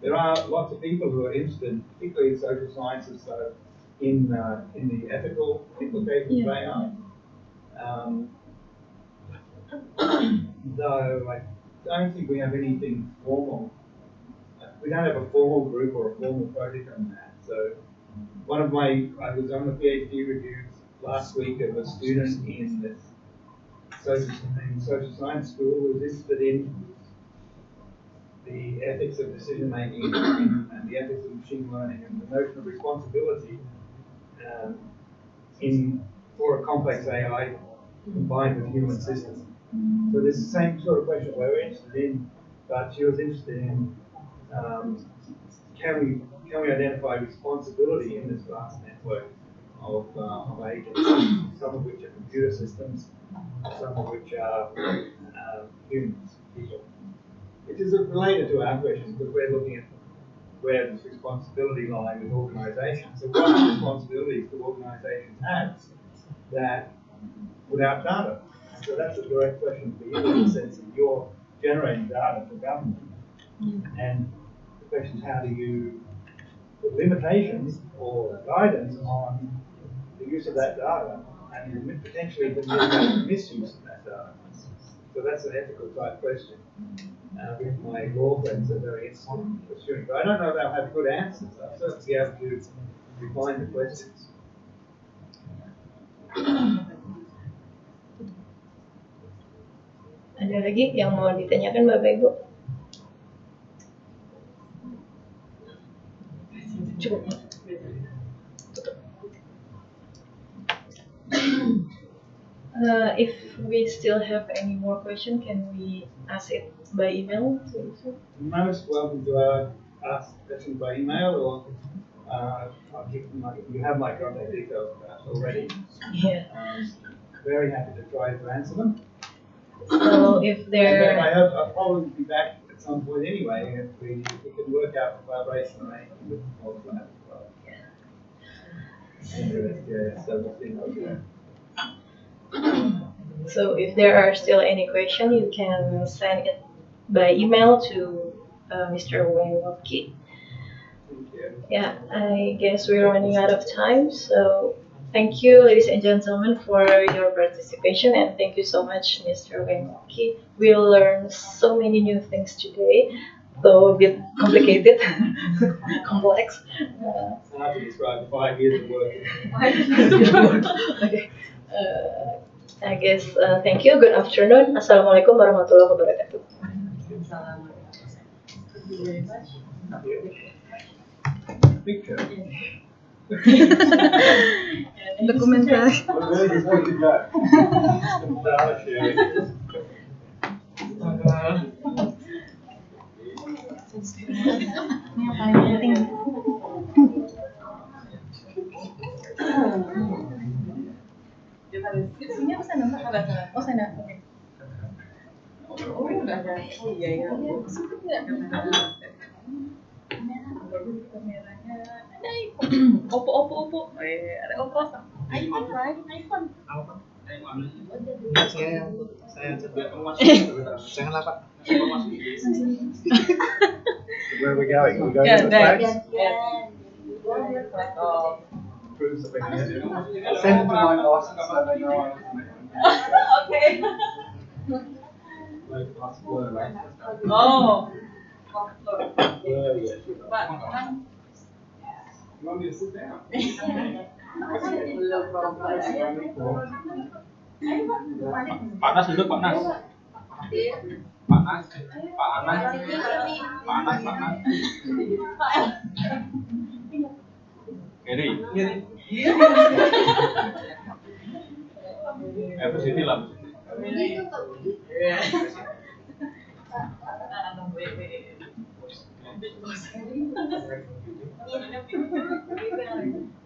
There are lots of people who are interested, particularly in social sciences, so in the ethical implications of AI. Though I don't think we have anything formal. We don't have a formal group or a formal project on that. So I was on the PhD reviews last week of a student in this social science school who was interested in the ethics of decision making and the ethics of machine learning and the notion of responsibility for a complex AI combined with human systems. So there's the same sort of question we're interested in, but she was interested in can we identify responsibility in this vast network of agents, some of which are computer systems, some of which are humans, people. Which is related to our question because we're looking at where does responsibility lie with organisations? So what responsibilities do organisations have that without data? And so that's a direct question for you in the sense that you're generating data for government. And the question is, how do you put limitations or guidance on the use of that data and potentially the misuse of that data? So that's an ethical type question. My law friends are very interested in pursuing, but I don't know if they'll have good answers. I'll certainly be able to refine the questions. Ada lagi yang mau ditanyakan Bapak Ibu? Cukup. If we still have any more question, can we ask it by email? Most welcome to ask questions by email, or you have my contact details already. Yeah. Very happy to try to answer them. So if there, I'll probably be back at some point anyway if we can work out the collaboration arrangement with Multilab as well. So we'll see how we go. so if there are still any question, you can send it by email to Mr. Wayne Wapke. Thank you. Yeah, I guess we're running out of time. So thank you, ladies and gentlemen, for your participation, and thank you so much, Mr. Wayne Wapke. We learned so many new things today, though a bit complicated, complex. It's hard to describe the 5 years of work. Okay. I guess thank you. Good afternoon. Assalamualaikum warahmatullahi wabarakatuh. Picture. Dokumenter. Where does it go? Ini yang paling penting. Ini apa sana? Oh sana. Oke. Oh udah ada. Oh iya ya. Sempet nggak? Kameranya ada iPhone. Oppo. Ada Oppo. iPhone. Saya janganlah Pak. Where are we going? Are we going to the flags? Prove something. Send it to my boss so they know I was Okay. like possible, right? Oh. Yeah. Pak. You want me to sit down? Panas duduk, panas. Panas. Pak Anas. Panas. Kiri. Positif lah.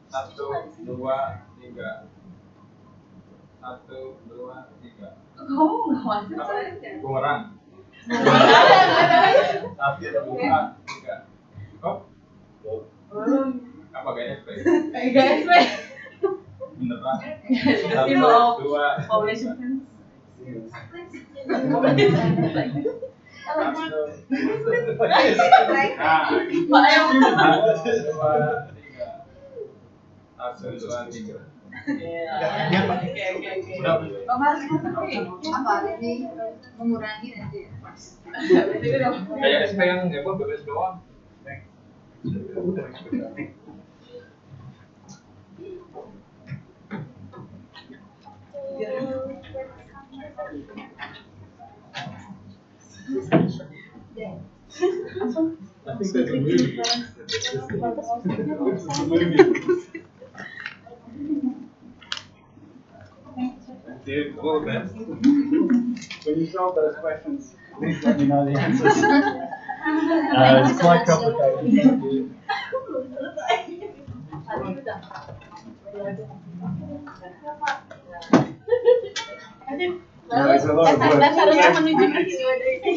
Satu, dua, tiga. Satu, dua, tiga. Bumerang. Satu, dua, tiga. Kok? Apa gaya SP? Beneran. Satu, dua, tiga. Satu, dua, tiga. Apa ini mengurangi nanti? Kayak SP yang heboh bebas doang. I think there's a movie. There's a movie. Dude, all the best. When you solve those questions, please let me know the answers. It's quite complicated. Thank you. No, it's a lot of work. Dan harusnya menunjukkan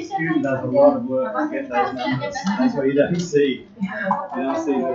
Student does a lot of work to get those numbers. That's what you don't see. You don't see the